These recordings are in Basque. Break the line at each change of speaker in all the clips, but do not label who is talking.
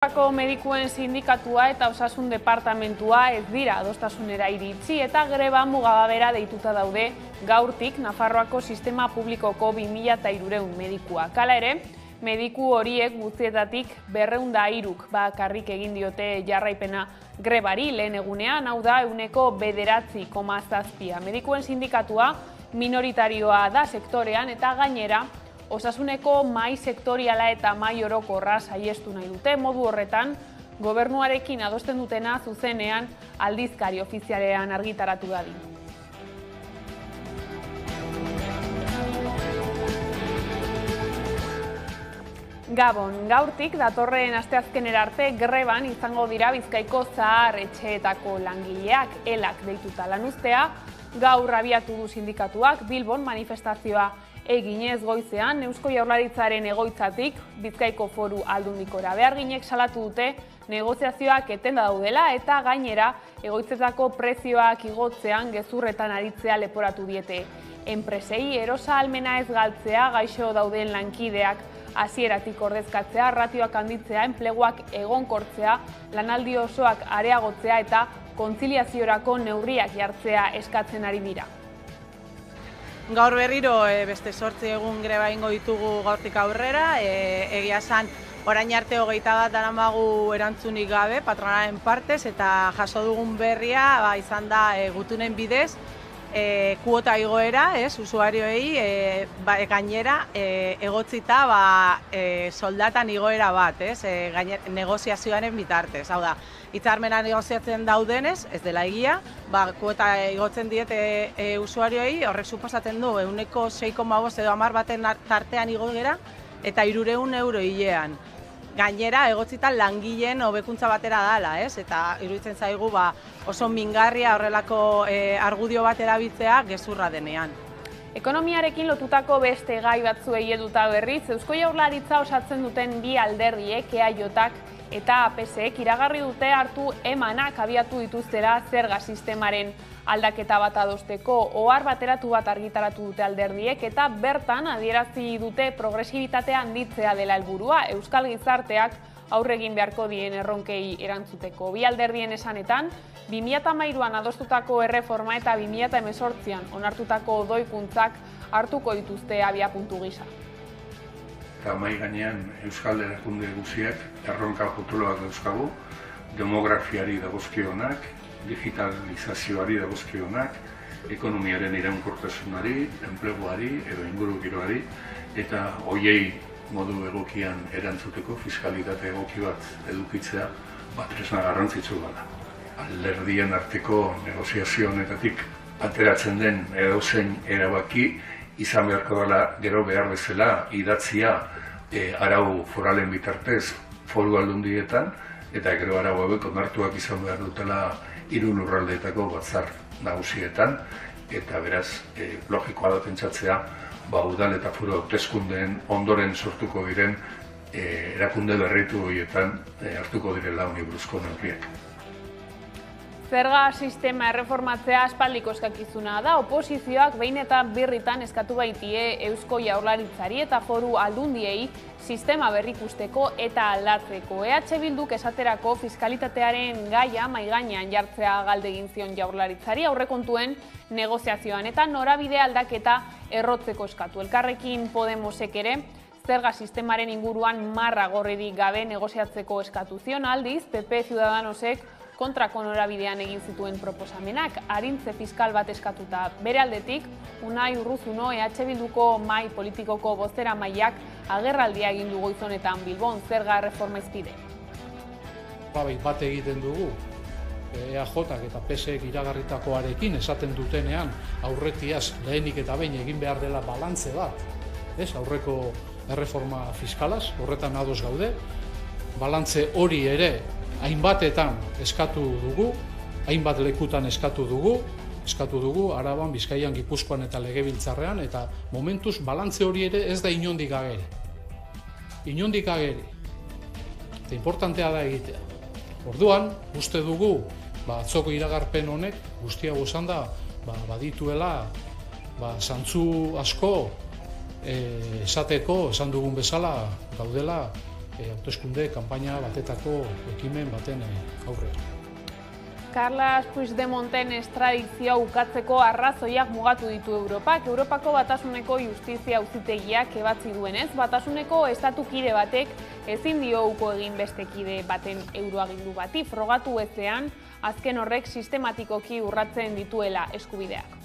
Medikuen sindikatua eta osasun departamentua ez dira adostasunera iritsi eta greba mugagabera deituta daude gaurtik Nafarroako sistema publikoko 2300 medikuak. Hala ere, mediku horiek guztietatik 203 bakarrik egin diote jarraipena grebari lehen egunean, hau da 9,7%. Medikuen sindikatua minoritarioa da sektorean eta gainera osasuneko mahai sektoriala eta mahai orokorra saihestu nahi dute. Modu horretan, gobernuarekin adosten dutena zuzenean aldizkari ofizialean argitaratu dadin. Gabon, gaurtik datorren asteazkenera arte greban izango dira Bizkaiko zahar etxeetako langileak, elak deituta lanuztea, gaur abiatu du sindikatuak Bilbon manifestazioa eginez goizean, Eusko Jaurlaritzaren egoitzatik Bizkaiko Foru Aldundikora. Beharginek salatu dute negoziazioak etenda daudela eta gainera egoitzetako prezioak igotzean gezurretan aritzea leporatu diete. Enpresei erosa ahalmena ez galtzea, gaixo dauden lankideak hasieratik ordezkatzea, ratioak handitzea, enpleguak egonkortzea, lanaldi osoak areagotzea eta kontziliaziorako neurriak jartzea eskatzen ari dira.
Gaur berriro beste 8 egun greba ingo ditugu gaurtik aurrera, egia esan orain arte 21 daramagu erantzunik gabe patronaren partez eta jaso dugun berria izan da gutunen bidez kuota igoera, usuarioei gainera egotzita soldatan igoera bat, negoziazioaren bitartez. Hau da, hitzarmena negoziatzen daudenez, ez dela egia, kuota igotzen diete usuarioei, horrek suposatzen du 6,5 edo 10 baten tartean igoera eta 300 euro hilean. Gainera, egotzita langileen hobekuntza batera dala, eta iruditzen zaigu oso mingarria horrelako argudio bat erabiltzea gezurra denean.
Ekonomiarekin lotutako beste gai batzuei eduta berriz, Eusko Jaurlaritza osatzen duten bi alderdiek, EAJak eta APSek iragarri dute hartu emanak abiatu dituztera zerga sistemaren aldaketa bat adosteko. Ohar bateratu bat argitaratu dute alderdiek eta bertan adierazi dute progresibitatea handitzea dela helburua, euskal gizarteak aurre egin beharko dien erronkei erantzuteko. Bi alderdien esanetan, 2013an adostutako erreforma eta 2018an onartutako doikuntzak hartuko dituzte abiapuntu gisa.
Eta mai gainean euskal erakunde guziak erronka potoloak dauzkagu, demografiari dagozkionak, digitalizazioari dagozkionak, ekonomiaren iraunkortasunari, enpleguari edo ingurugiroari, eta hoiei modu egokian erantzuteko fiskalitate egoki bat edukitzea tresna garrantzitsu bada. Alderdien arteko negoziazio honetatik ateratzen den edozein erabaki izan beharko dela gero behar bezala idatzia arau foralen bitartez foru aldundietan eta gero arau hauek onartuak izan behar dutela 3 lurraldeetako batzar nagusietan eta beraz logikoa da pentsatzea udal eta foru hauteskundeen ondoren sortuko diren erakunde berritu horietan hartuko direla honi buruzko neurriak.
Zerga sistema erreformatzea aspaldiko eskakizuna da, oposizioak behin eta birritan eskatu baitie Eusko Jaurlaritzari eta foru aldundiei sistema berrikusteko eta aldatzeko. EH Bilduk esaterako fiskalitatearen gaia maigainean jartzea galde egin zion Jaurlaritzari aurrekontuen negoziazioan eta norabide aldaketa errotzeko eskatu. Elkarrekin Podemosek ere zerga sistemaren inguruan marra gorririk gabe negoziatzeko eskatu zion, aldiz PP Ciudadanosek kontrako norabidean egin zituen proposamenak, arintze fiskal bat eskatuta. Bere aldetik, Unai Urruzuno EH Bilduko mahai politikoko bozeramaileak agerraldia egin du goizonetan Bilbon zerga erreforma izpide.
Bat egiten dugu, EAJak eta PSek iragarritakoarekin esaten dutenean aurretiaz lehenik eta behin egin behar dela balantze bat, aurreko erreforma fiskalaz, horretan ados gaude, balantze hori ere hainbatetan eskatu dugu, hainbat lekutan eskatu dugu, Araban, Bizkaian, Gipuzkoan eta Legebiltzarrean, eta momentuz balantze hori ere ez da inondik ageri. Inondik ageri. Eta importantea da egitea. Orduan, uste dugu, atzoko iragarpen honek, guztia guzan da, badituela, zantzu asko esateko, esan dugun bezala, gaudela, hauteskunde kanpaina batetako ekimen baten aurrean.
Carles Puigdemonten estradizioa ukatzeko arrazoiak mugatu ditu Europak. Europako Batasuneko Justizia Auzitegiak ebatzi duenez, Batasuneko estatukide batek ezin dio uko egin beste kide baten euroagindu bati, frogatu ezean, azken horrek sistematikoki urratzen dituela eskubideak.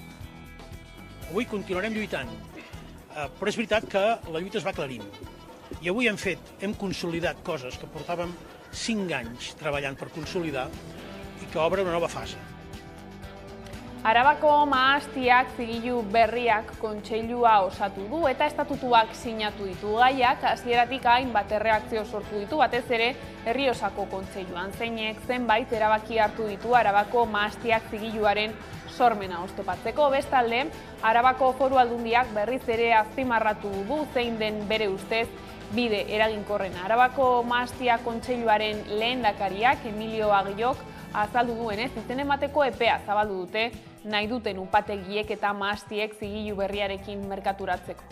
Avui continuarem lluitant, però és veritat que la lluita es va aclarint. I avui hem consolidat coses que portàvem 5 anys treballant per consolidar i que obre una nova fase.
Arabako mahastiak zigilu berriak kontseilua osatu du eta estatutuak sinatu ditu. Gaiak hasieratik hainbat erreakzio sortu ditu, batez ere Errioxako kontseiluan. Zeinek zenbait erabaki hartu ditu Arabako mahastiak zigiluaren sormena oztopatzeko. Bestalde, Arabako Foru Aldundiak berriz ere azpimarratu du zein den bere ustez bide eraginkorrena. Arabako mahastia kontseiluaren lehendakariak Emilio Agillok azaldu duenez, izen emateko epea zabaldu dute nahi duten upategiek eta mahastiek zigilu berriarekin merkaturatzeko.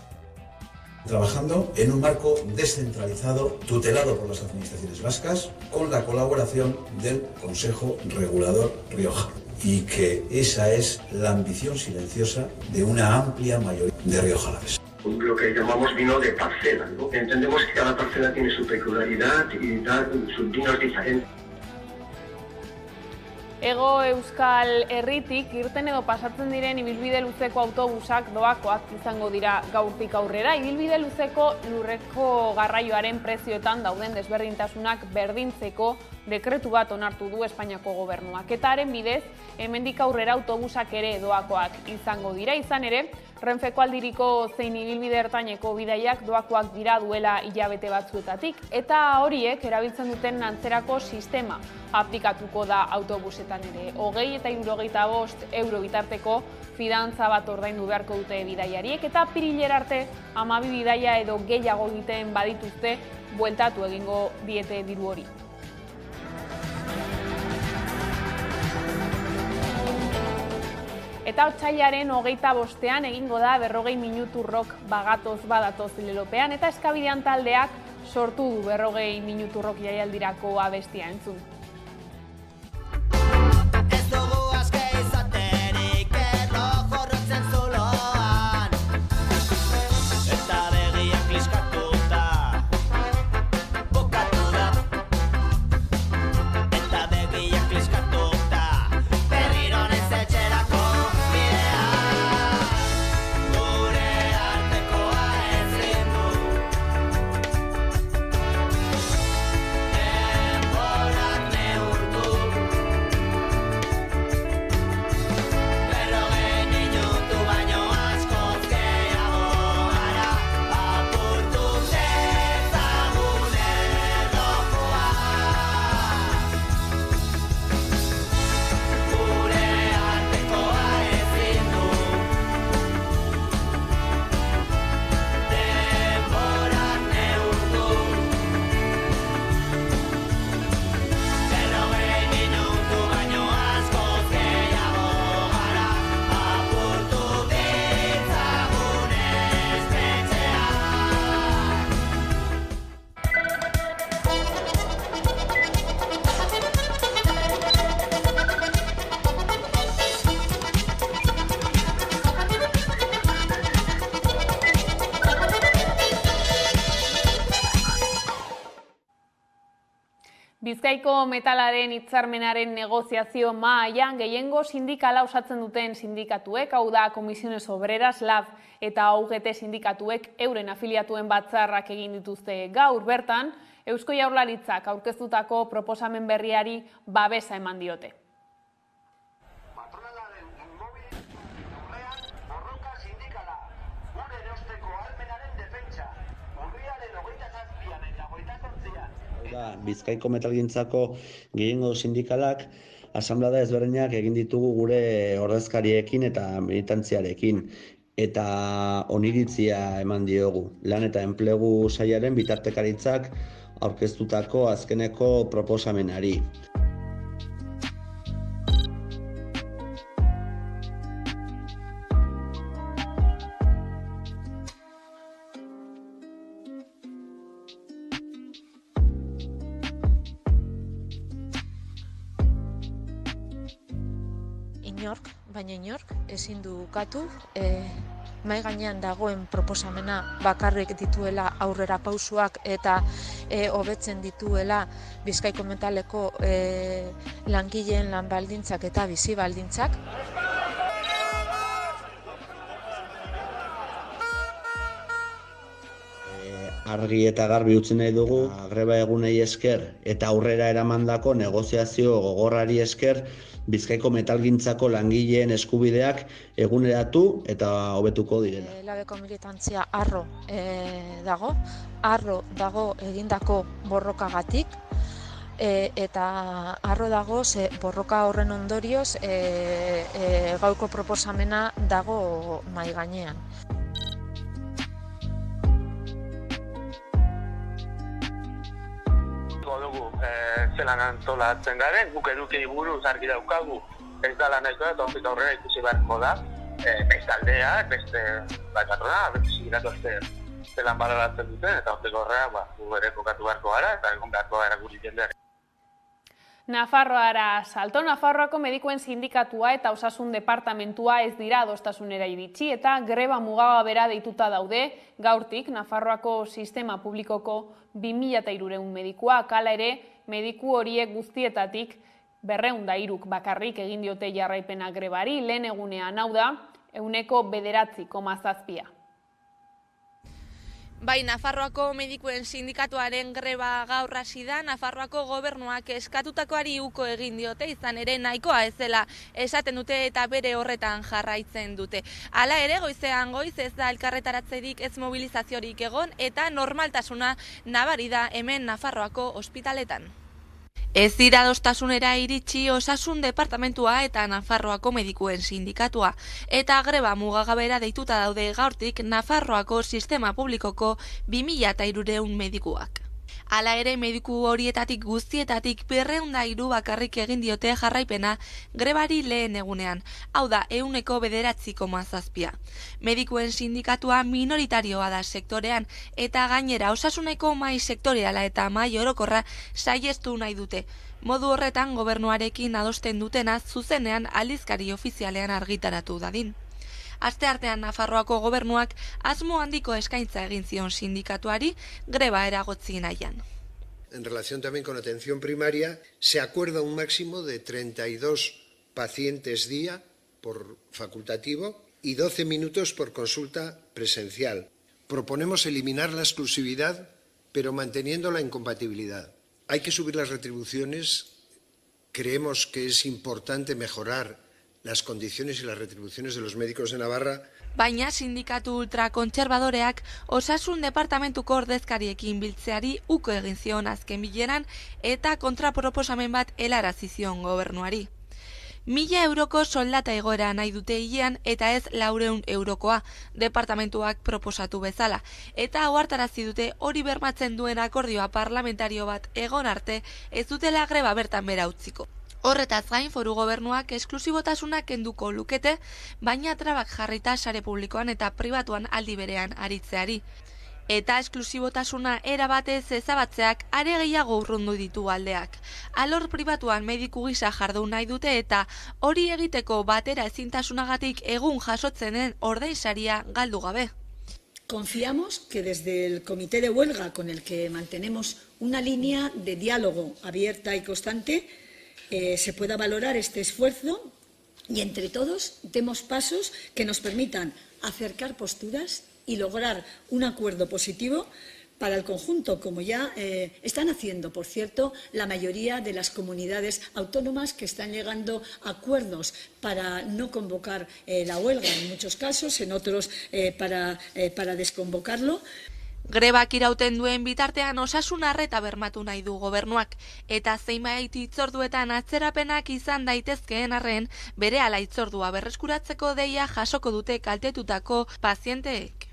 Trabajando en un marco descentralizado, tutelado por las administraciones vascas, con la colaboración del Consejo Regulador Rioja. Y que esa es la ambición silenciosa de una amplia mayoría de riojalaves.
Lo que llamamos vino de parcela, ¿no? Entendemos que cada parcela tiene su peculiaridad y da sus vinos diferentes.
Hego Euskal Herritik irten edo pasatzen diren ibilbide luzeko autobusak doakoak izango dira gaurtik aurrera. Ibilbide luzeko lurreko garraioaren prezioetan dauden desberdintasunak berdintzeko dekretu bat onartu du Espainiako gobernuak. Eta haren bidez, hemendik aurrera autobusak ere doakoak izango dira. Izan ere, Renfeko aldiriko zein ibilbide ertaineko bidaiak doakoak dira duela hilabete batzuetatik, eta horiek erabiltzen duten antzerako sistema aplikatuko da autobusetan ere. 20 eta 75 euro bitarteko fidantza bat ordaindu beharko dute bidaiariek, eta apirilera arte 12 bidaia edo gehiago egiten badituzte bueltatu egingo diete diru hori. Eta otsailaren 25ean egingo da 40 minutu rock bagatoz badatoz lelopean, eta Eskabidean taldeak sortu du 40 minutu rock jaialdirako abestia entzun. Bizkaiko metalaren hitzarmenaren negoziazio mahaian gehiengo sindikala osatzen duten sindikatuek, hau da Comisiones Obreras, LAB eta UGT sindikatuek euren afiliatuen batzarrak egin dituzte gaur bertan, Eusko Jaurlaritzak aurkeztutako proposamen berriari babesa eman diote.
Patronalaren inmobil urrean borroka sindikala, gure erosteko ahalmenaren defentsa, urriaren 27an eta 28an.
Bizkaiko metalgintzako gehiengo sindikalak asanblada ezberdinak egin ditugu gure ordezkariekin eta militantziarekin, eta oniritzia eman diogu. Lan eta enplegu sailaren bitartekaritzak aurkeztutako azkeneko proposamenari.
baina inork ezin du ukatu mahai gainean dagoen proposamena bakarrik dituela aurrera pausuak eta hobetzen dituela Bizkaiko Metaleko langileen lan baldintzak eta bizi baldintzak.
Argi eta garbi utzi nahi dugu, greba egunei esker eta aurrera eramandako negoziazio gogorrari esker Bizkaiko metalgintzako langileen eskubideak eguneratu eta hobetuko direla.
Labeko militantzia harro dago egindako borrokagatik eta harro dago ze borroka horren ondorioz gaurko proposamena dago mahai gainean.
Dugu zelan antolatzen garen, guk eduki buruz argi daukagu ez dala nahikoa eta hortik aurrera ikusi beharko da beste aldeak, beste bakatrona, beste sigiratu zelan baloratzen duten eta hortik aurrera gu ere kokatu beharko gara eta egon beharko gara guri jendeak.
Nafarroara salto. Nafarroako medikuen sindikatua eta osasun departamentua ez dira adostasunera iritsi eta greba mugagabera deituta daude. Gaurtik, Nafarroako sistema publikoko 2.300 medikuak, hala ere, mediku horiek guztietatik 203 bakarrik egin diote jarraipena grebari, lehen egunean hau da, 9,7%.
Bai, Nafarroako medikuen sindikatuaren greba gaur hasi da, Nafarroako gobernuak eskatutakoari uko egin diote, izan ere nahikoa ez dela esaten dute eta bere horretan jarraitzen dute. Hala ere, goizean goiz ez da elkarretaratzerik ez mobilizaziorik egon eta normaltasuna nabari da hemen Nafarroako ospitaletan. Ez dira adostasunera iritsi osasun departamentua eta Nafarroako medikuen sindikatua. Eta greba mugagabera deituta daude gaurtik Nafarroako sistema publikoko 2.300 medikuak. Hala ere, mediku horietatik guztietatik 203 bakarrik egin diote jarraipena grebari lehen egunean, hau da 9,7%. Medikuen sindikatua minoritarioa da sektorean eta gainera osasuneko mahai sektoriala eta mahai orokorra saihestu nahi dute. Modu horretan gobernuarekin adosten dutena zuzenean aldizkari ofizialean argitaratu dadin. Asteartean Nafarroako gobernuak asmo handiko eskaintza egin zion sindikatuari greba eragotzi nahian.
En relación también con atención primaria, se acuerda un máximo de 32 pacientes día por facultativo y 12 minutos por consulta presencial. Proponemos eliminar la exclusividad, pero manteniendo la incompatibilidad. Hay que subir las retribuciones. Creemos que es importante mejorar las condiciones y las retribuciones de los médicos de Navarra.
Baina sindikatu ultrakontserbadoreak osasun departamentuko ordezkariekin biltzeari uko egin zion azken bileran eta kontraproposamen bat helarazi zion gobernuari. 1.000 euroko soldata igoera nahi dute hilean eta ez 400 eurokoa departamentuak proposatu bezala. Eta ohartarazi dute hori bermatzen duen akordioa parlamentario bat egon arte ez dutela greba bertan bera utziko. Horretaz gain foru gobernuak esklusibotasuna kenduko lukete, baina trabak jarrita sare publikoan eta pribatuan aldi berean aritzeari. Eta esklusibotasuna erabatez ezabatzeak are gehiago urrundu ditu aldeak. Alor pribatuan mediku gisa jardun nahi dute eta hori egiteko batera ezintasunagatik egun jasotzenen ordainsaria galdu gabe.
Confiamos que desde el comité de huelga con el que mantenemos una línea de diálogo abierta y constante se pueda valorar este esfuerzo y entre todos demos pasos que nos permitan acercar posturas y lograr un acuerdo positivo para el conjunto, como ya están haciendo, por cierto, la mayoría de las comunidades autónomas que están llegando a acuerdos para no convocar la huelga en muchos casos, en otros para desconvocarlo.
Grebak irauten duen bitartean osasun arreta bermatu nahi du gobernuak, eta zenbait hitzorduetan atzerapenak izan daitezkeen arren, berehala hitzordua berreskuratzeko deia jasoko dute kaltetutako pazienteek.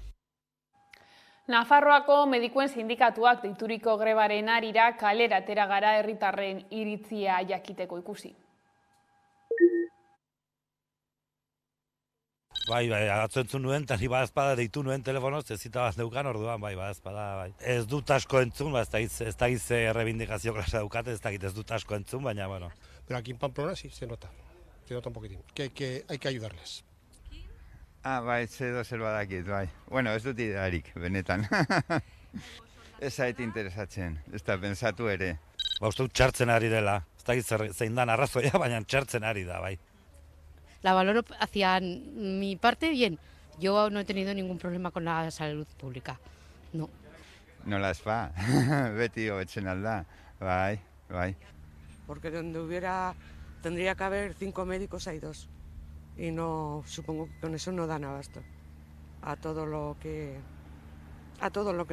Nafarroako medikuen sindikatuak deituriko grebaren harira kalera atera gara herritarren iritzia jakiteko ikusi.
Bai, atzentzun nuen, eta ni badazpada deitu nuen telefonoz, ez zita bat neukan orduan, badazpada, bai. Ez dut asko entzun, ez da gize errebindikazio klasa daukate, ez dut asko entzun, baina, bueno.
Pero aquí en Pamplona sí se nota. te nota un poquitín, que hay que ayudarles.
Bai, zer badakit, bai. Bueno, ez dut idearik, benetan. Ez zait interesatzen, ez da pensatu ere.
Uste dut txartzen ari dela, ez da zein dan arrazoia, baina txartzen ari da, bai.
La valoro hacia mi parte bien. Yo no he tenido ningún problema con la salud pública, no.
Nola ez fa, beti hobetzen alda, bai.
Porque donde tendría que haber 5 médicos hay 2. Y no, supongo que con eso no dan abasto a todo lo que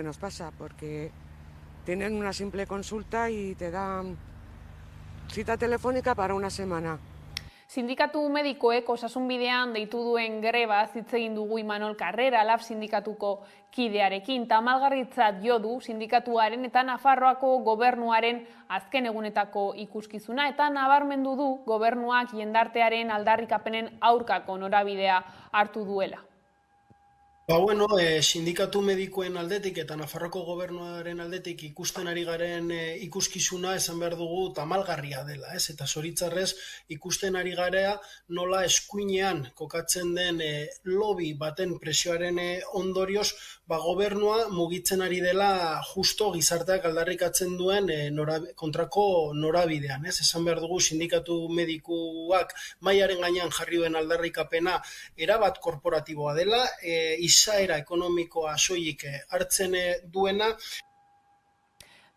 nos pasa, porque tienen una simple consulta y te dan cita telefónica para una semana.
Sindikatu medikoek osasunbidean deitu duen greba hitz egin dugu Imanol Carrera, LAB sindikatuko kidearekin. Tamalgarritzat jo du sindikatuaren eta Nafarroako gobernuaren azken egunetako ikuskizuna eta nabarmendu du gobernuak jendartearen aldarrikapenen aurkako norabidea hartu duela.
Sindikatu medikoen aldetik eta Nafarroko gobernuaren aldetik ikusten ari garen ikuskizuna esan behar dugu tamalgarria dela, ez? Eta zoritzarrez ikusten ari garea nola eskuinean kokatzen den lobby baten presioaren ondorioz, gobernua mugitzen ari dela justo gizarteak aldarrikatzen duen kontrako norabidean, ez? Esan behar dugu sindikatu medikuak mailaren gainean jarri duen aldarrikapena erabat korporatiboa dela, izaera ekonomikoa soilik hartzen duena.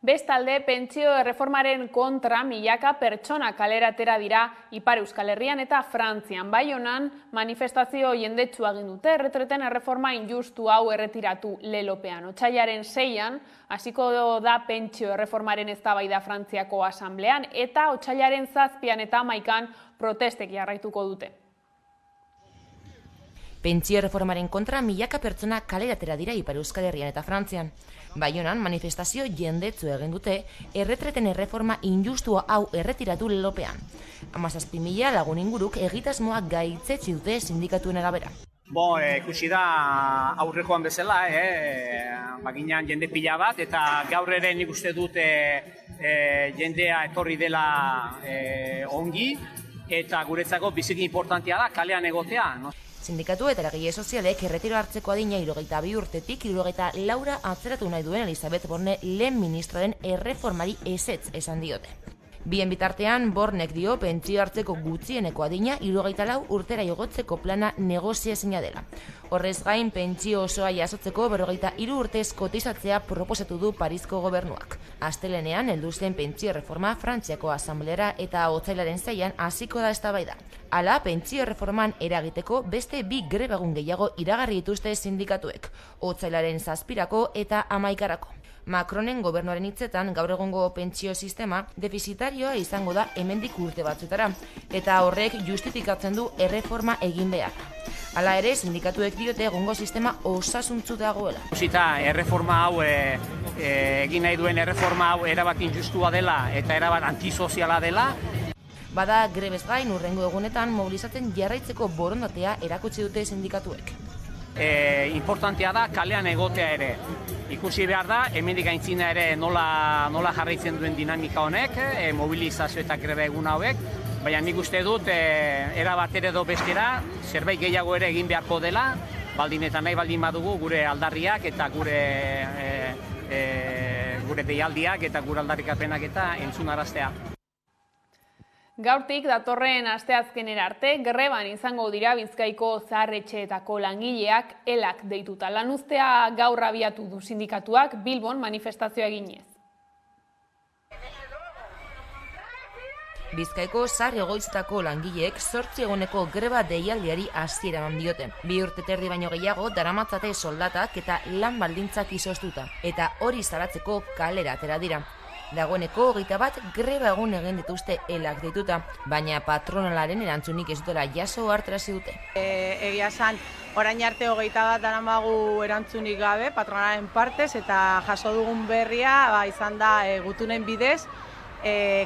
Bestalde, pentsio erreformaren kontra milaka pertsona kalera atera dira Ipar Euskal Herrian eta Frantzian. Baionan, manifestazio jendetsua egin dute, erretreten erreforma injustu hau erretiratu lelopean. Otsailaren 6an, hasiko da pentsio erreformaren eztabaida Frantziako asamblean, eta otsailaren 7an eta 11an protestek jarraituko dute.
Pentsio erreformaren kontra milaka pertsona kalera atera dira Ipar Euskal Herrian eta Frantzian. Baionan manifestazio jendetsu egin dute erretreten erreforma injustua hau erretiratu lelopean. 17.000 lagun inguruk egitasmoak gaitzetsi dute sindikatuen arabera.
Ikusi da aurrekoan bezala, baginan jende pila bat, eta gaur ere nik uste dut jendea etorri dela ongi, eta guretzako biziki importantea da kalean egotea.
Sindikatu eta eragile sozialek erretiro hartzeko adina 72 urtetik 74 atzeratu nahi duen Elisabeth Borne lehen ministroaren erreformari ezetz esan diote. Bien bitartean, Bornek dio pentsio hartzeko gutxieneko adina 74 urtera igotzeko plana negoziazina dela. Horrez gain, pentsio osoa jasotzeko 43 urtez kotizatzea proposatu du Parisko gobernuak. Astelenean, heldu zen pentsio reforma Frantziako asamblera eta otsailaren 6an hasiko da eztabaida. Hala, pentsio reforman eragiteko beste 2 greba egun gehiago iragarri dituzte sindikatuek, otsailaren 7irako eta 11irako. Macronen gobernuaren hitzetan gaur egongo pentsio sistema defizitarioa izango da hemendik urte batzuetara, eta horrek justifikatzen du erreforma egin behar. Hala ere, sindikatuek diote egongo sistema osasuntsu dagoela.
Ikusita erreforma hau, egin nahi duen erreforma hau erabat injustua dela eta erabat antisoziala dela.
Bada grebez gain urrengo egunetan mobilizatzen jarraitzeko borondatea erakutsi dute sindikatuek.
Importantea da kalean egotea ere. Ikusi behar da, hemendik aintzina ere nola jarraitzen duen dinamika honek, mobilizazio eta greba egun hauek, baina nik uste dut era batera edo bestera zerbait gehiago ere egin beharko dela, baldin eta nahi baldin badugu gure aldarriak eta gure deialdiak eta gure aldarrikapenak eta entzunaraztea.
Gaurtik datorren asteazkenera arte, greban izango dira Bizkaiko zaharretxeetako langileak elak deituta. Lanuztea gaur abiatu du sindikatuak Bilbon manifestazioa eginez.
Bizkaiko zahar egoitzetako langileek 8 eguneko greba deialdiari hasiera eman diote. 2 urte terdi baino gehiago daramatzate soldatak eta lan baldintzak izoztuta, eta hori salatzeko kalera atera dira. Dagoeneko 21 greba egun egin dituzte elak dituta, baina patronalaren erantzunik ez dutela jaso hartarazi dute.
Egia esan, orain arte 21 daramagu erantzunik gabe patronalaren partez, eta jaso dugun berria izan da gutunen bidez,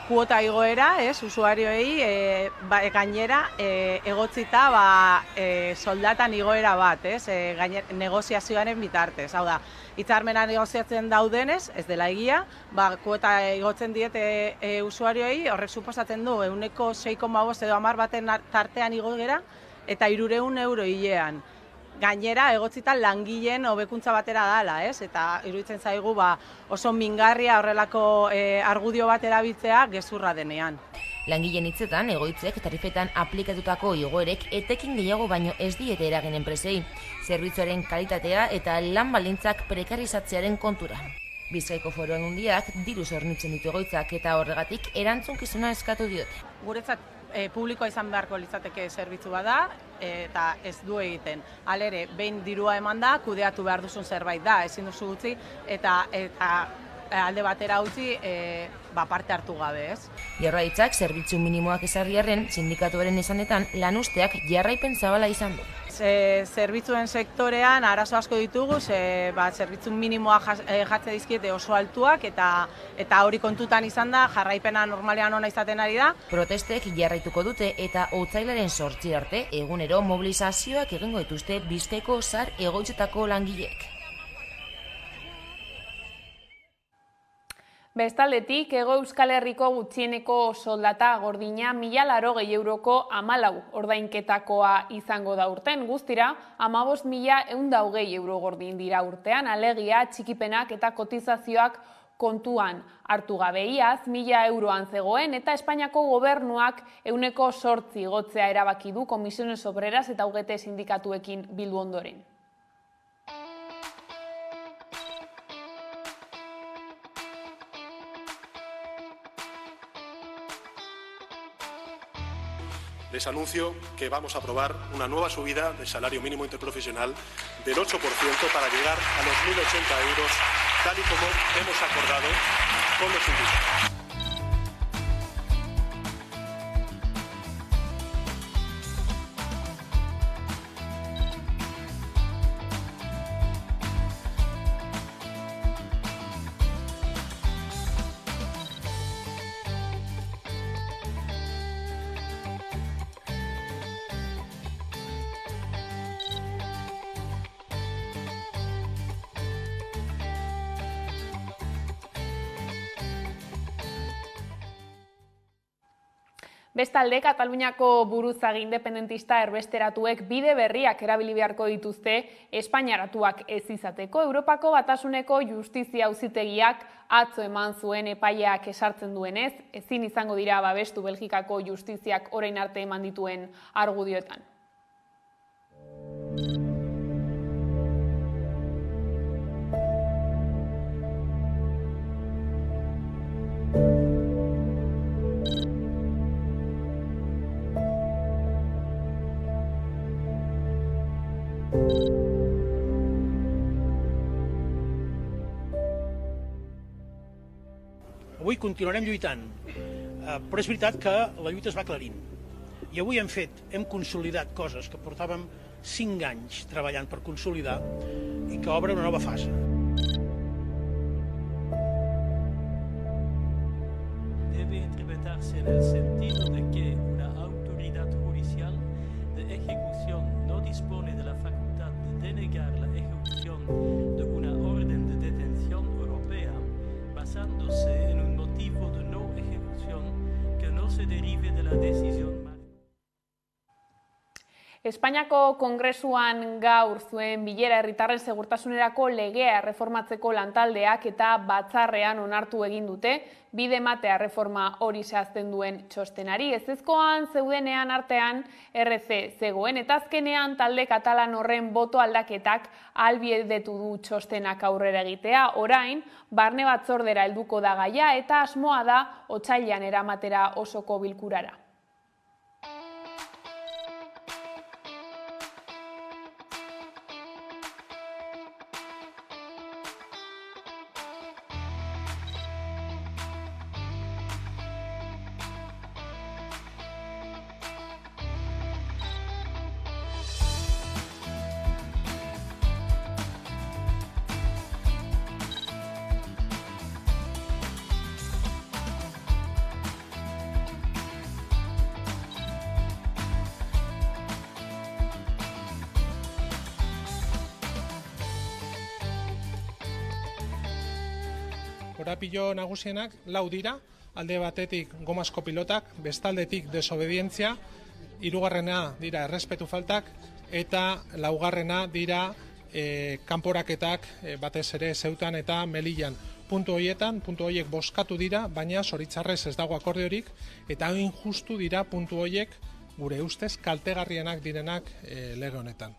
kuota igoera, usuarioei gainera egotzita soldatan igoera bat, negoziazioaren bitartez. Hau da, hitzarmena negoziatzen daudenez, ez dela egia, kuota igotzen diete usuarioei, horrek suposatzen du, 6,5 edo 10 baten tartean igoera, eta 300 euro hilean. Gainera, egotzita langileen hobekuntza batera dala, eta iruditzen zaigu oso mingarria horrelako argudio bat erabiltzea gezurra denean.
Langileen hitzetan, egoitzek tarifetan aplikatutako igoerek etekin gehiago baino ez diete eragin enpresei, zerbitzuaren kalitatea eta lan baldintzak prekarizatzearen kontura. Bizkaiko Foru Aldundiak diruz hornitzen ditu egoitzak eta horregatik erantzukizuna eskatu diote.
Guretzat publikoa izan beharko litzateke zerbitzu bada eta ez du egiten. Halere, behin dirua eman da, kudeatu behar duzun zerbait da, ezin duzu utzi eta alde batera utzi parte hartu gabe, ez?
Jaurlaritzak zerbitzu minimoak ezarri arren, sindikatuaren esanetan lanuzteak jarraipen zabala izan du.
Zerbitzuen sektorean arazo asko ditugu, zerbitzu minimoa jatze dizkiete oso altuak eta hori kontutan izan da, jarraipena normalean ona izaten ari da.
Protestek jarraituko dute eta otsailaren 8 arte egunero mobilizazioak egingo dituzte Bizkaiko zahar egoitzetako langileek.
Bestaldetik, Hego Euskal Herriko gutxieneko soldata gordina 1.080 euroko 14 ordainketakoa izango da urten. Guztira, 15.120 euro gordin dira urtean, alegia txikipenak eta kotizazioak kontuan hartu gabe. Iaz, 1.000 euroan zegoen eta Espainiako gobernuak 8% igotzea erabaki du Comisiones Obreras eta UGT sindikatuekin bildu ondoren.
Les anuncio que vamos a aprobar una nueva subida del salario mínimo interprofesional del 8% para llegar a los 1.080 euros, tal y como hemos acordado con los sindicatos.
Bestalde, Kataluniako buruzagi independentista erbesteratuek bide berriak erabili beharko dituzte espainiaratuak ez izateko. Europako Batasuneko Justizia Auzitegiak atzo eman zuen epaileak esartzen duenez, ezin izango dira babestu Belgikako justiziak orain arte eman dituen argudioetan.
Avui continuarem lluitant, però és veritat que la lluita es va aclarint. I avui hem consolidat coses que portàvem 5 anys treballant per consolidar i que obre una nova fase.
Debe interpretarse en el sentido de que una autoridad judicial de ejecución no dispone de la facultad de denegar la ejecución de una orden de detención europea basándose en un motivo de no ejecución que no se derive de la decisión.
Espainiako Kongresuan gaur zuen bilera herritarren segurtasunerako legea erreformatzeko lantaldeak eta batzarrean onartu egin dute bide ematea erreforma hori zehazten duen txostenari. Ezezkoan zeudenean artean RC zegoen eta azkenean talde katalan horren boto aldaketak ahalbidetu du txostenak aurrera egitea. Orain, barne batzordera helduko da gaia eta asmoa da otsailean eramatera osoko bilkurara.
korapilo nagusienak 4 dira, alde batetik gomazko pilotak, bestaldetik desobedientzia, 3. dira errespetu faltak, eta 4. dira kanporaketak batez ere Zeutan eta Melillan. Puntu horiek bozkatu dira, baina zoritzarrez ez dago akordiorik, eta hain justu dira puntu horiek gure ustez kaltegarrienak direnak lege honetan.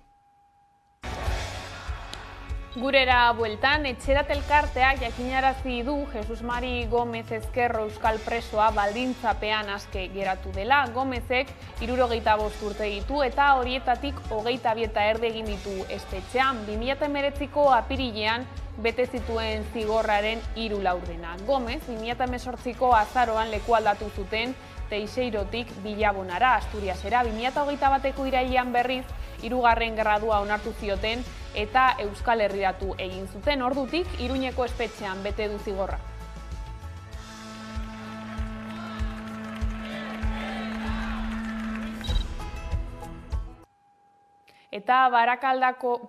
Gurera bueltan, Etxerat elkarteak jakinarazi du Jesus Mari Gomez Ezkerro euskal presoa baldintzapean aske geratu dela. Gomezek 75 urte ditu eta horietatik 22 egin ditu espetxean. 2019ko apirilean bete zituen zigorraren 3 laurdena. Gomez 2018ko azaroan leku aldatu zuten Teixeirotik Bilabonara, Asturiasera. 2021ko irailean berriz 3. gradua onartu zioten eta Euskal Herriratu egin zuten. Ordutik Iruñeko espetxean bete du zigorra. Eta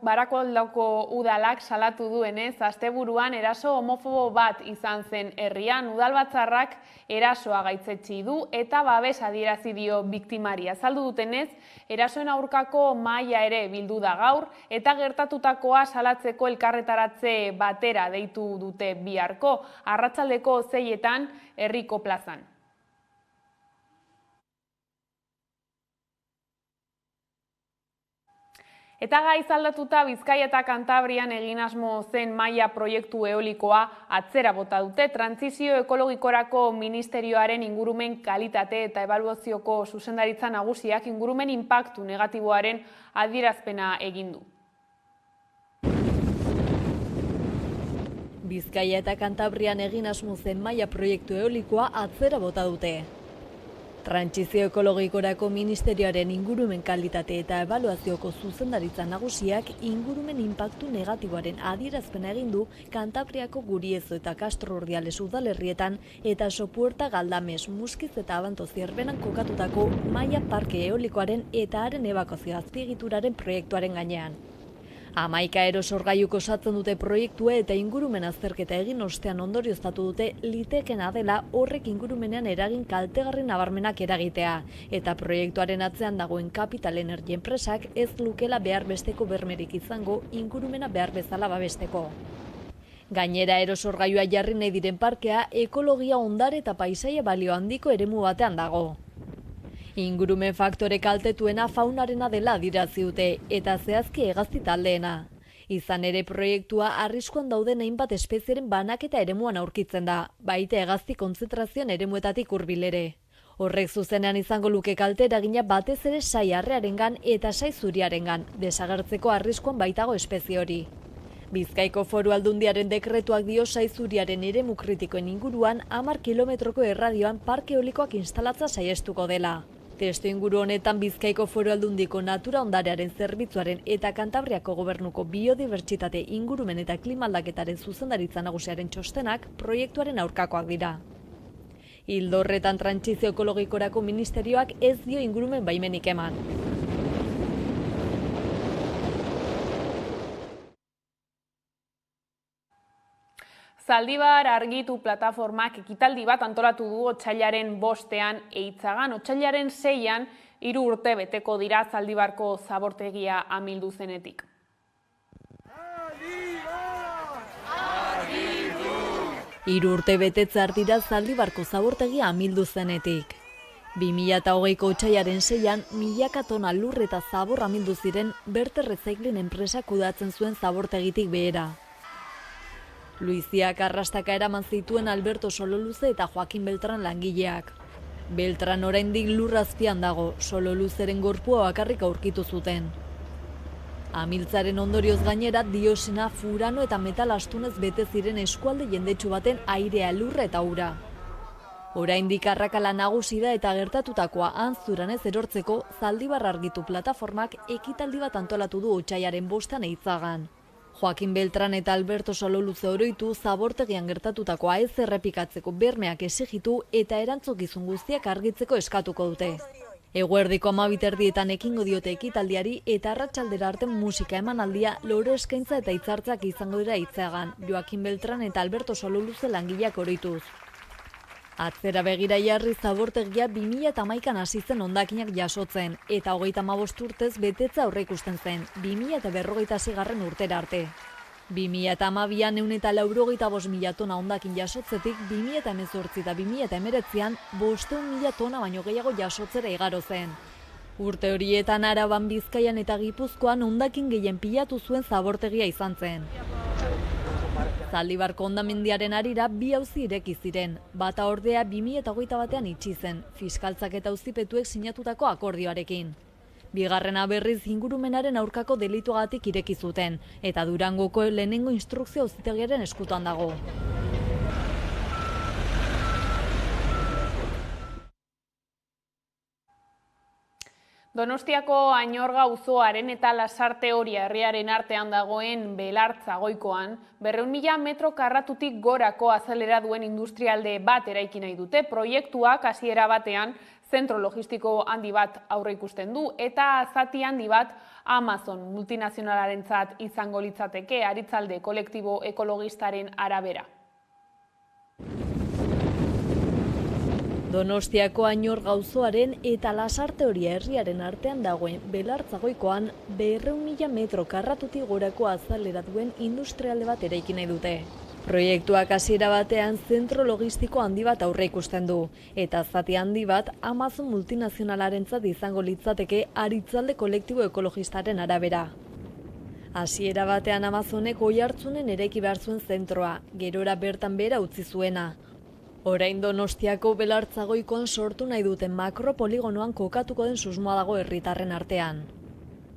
Barakaldoko udalak salatu duenez, asteburuan eraso homofobo bat izan zen herrian. Udalbatzarrak erasoa gaitzetsi du eta babes adierazi dio biktimari. Azaldu dutenez, erasoen aurkako mahaia ere bildu da gaur eta gertatutakoa salatzeko elkarretaratze batera deitu dute biharko, arratsaldeko 6etan herriko plazan. Eta gaiz aldatuta Bizkaia eta Kantabrian egin asmo zen maila proiektu eolikoa atzera bota dute. Trantsizio ekologikorako ministerioaren ingurumen kalitate eta ebaluazioko zuzendaritza nagusiak ingurumen inpaktu negatiboaren adierazpena egin du.
Bizkaia eta Kantabrian egin asmo zen maila proiektu eolikoa atzera bota dute. Trantsizio ekologikorako ministerioaren ingurumen kalitate eta ebaluazioko zuzendaritza nagusiak ingurumen inpaktu negatiboaren adierazpena egin du Kantabriako Guriezo eta Castro Urdiales udalerrietan eta Sopuerta, Galdames, Muskiz eta Abanto Zierbenan kokatutako maila parke eolikoaren eta haren ebakuazio azpiegituraren proiektuaren gainean. 11 erosorgailuko osatzen dute proiektua eta ingurumen azterketa egin ostean ondorioztatu dute litekeena dela horrek ingurumenean eragin kaltegarri nabarmenak eragitea eta proiektuaren atzean dagoen Capital Energy enpresak ez lukela behar besteko bermerik izango ingurumena behar bezala babesteko. Gainera erosorgailua jarri nahi diren parkea ekologia, ondare eta paisaia balio handiko eremu batean dago. Ingurumen faktore kaltetuena faunarena dela adierazi dute eta zehazki hegazti taldeena. Izan ere proiektua arriskuan dauden hainbat espezieren banaketa eremuan aurkitzen da, baita hegazti kontzentrazioan eremuetatik hurbil ere. Horrek zuzenean izango luke kalte eragina batez ere sai arrearengan eta sai zuriarengan, desagertzeko arriskuan baitago espezie hori. Bizkaiko Foru Aldundiaren dekretuak dio sai zuriaren eremu kritikoen inguruan 10 kilometroko erradioan parke eolikoak instalatza saiestuko dela. Testu inguru honetan Bizkaiko Foru Aldundiko Natura Ondarearen Zerbitzuaren eta Kantabriako Gobernuko Biodibertsitate Ingurumen eta Klimaldaketaren zuzendaritza nagusiaren txostenak proiektuaren aurkakoak dira. Ildo horretan Trantsizio ekologikorako ministerioak ez dio ingurumen baimenik eman.
Zaldibar argitu plataformak ekitaldi bat antolatu du otsailaren 5ean Eitzagan. Otsailaren 6ean 3 urte beteko dira Zaldibarko zabortegia amildu zenetik.
3 urte betetzear dira Zaldibarko zabortegia amildu zenetik. 2020ko otsailaren 6ean milaka tona lur eta zabor amildu ziren Berte Recycling enpresa kudeatzen zuen zabortegitik behera. Luiziak arrastaka eraman zituen Alberto Sololuze eta Joaquin Beltran langileak. Beltran oraindik lurrazpian dago, Sololuzeren gorpua bakarrik aurkitu zuten. Amiltzaren ondorioz gainera diosina, furano eta metal astunez bete ziren eskualde jendetsu baten airea, lurra eta ura. Oraindik arrakala nagusi da eta gertatutakoa antzuranez erortzeko Zaldibar argitu plataformak ekitaldi bat antolatu du otsailaren 5ean Eitzagan. Joaquin Beltran eta Alberto Sololuze oroitu zabortegian gertatutakoa ez errepikatzeko bermeak exigitu eta erantzukizun guztiak argitzeko eskatuko dute. Eguerdiko 12:00 ekingo diote ekitaldiari eta arratsaldera arte musika emanaldia, loro eskaintza eta hitzartzak izango dira Itzeagan, Joaquin Beltran eta Alberto Sololuze langileak oroituz. Atzera begira jarri Zabortegia 2011an hasi zen hondakinak jasotzen eta 35 urtez betetza aurreikusten zen, 2056. urtera arte. 2012an 185.000 tona hondakin jasotzetik 2018 eta 2019an 500.000 tona baino gehiago jasotzera igaro zen. Urte horietan Araban, Bizkaian eta Gipuzkoan hondakin gehien pilatu zuen Zabortegia izan zen. Zaldibarko hondamendiaren harira 2 auzi ireki ziren, bata ordea 2021an itxi zen, fiskaltzak eta auzipetuek sinatutako akordioarekin. Bigarrena berriz ingurumenaren aurkako delituagatik ireki zuten, eta Durangoko lehenengo instrukzio auzitegiaren eskutan dago.
Donostiako Añorga auzoaren eta Lasarte Oria herriaren artean dagoen Belartza goikoan, 200.000 metro karratutik gorako azalera duen industrialde bat eraiki nahi dute. Proiektuak hasiera batean zentro logistiko handi bat aurreikusten du eta zati handi bat Amazon multinazionalarentzat izango litzateke, Aritzalde kolektibo ekologistaren arabera.
Donostiako Añorga auzoaren eta Lasarte Oria herriaren artean dagoen Belartza goikoan 200.000 metro karratutik gorako azalera duen industrialde bat eraiki nahi dute. Proiektuak hasiera batean zentro logistiko handi bat aurreikusten du, eta zati handi bat Amazon multinazionalarentzat izango litzateke, Aritzalde kolektibo ekologistaren arabera. Hasiera batean Amazonek Oiartzunen eraiki behar zuen zentroa, gerora bertan behera utzi zuena. Orain Donostiako Belartza goikoan sortu nahi duten makropoligonoan kokatuko den susmoa dago herritarren artean.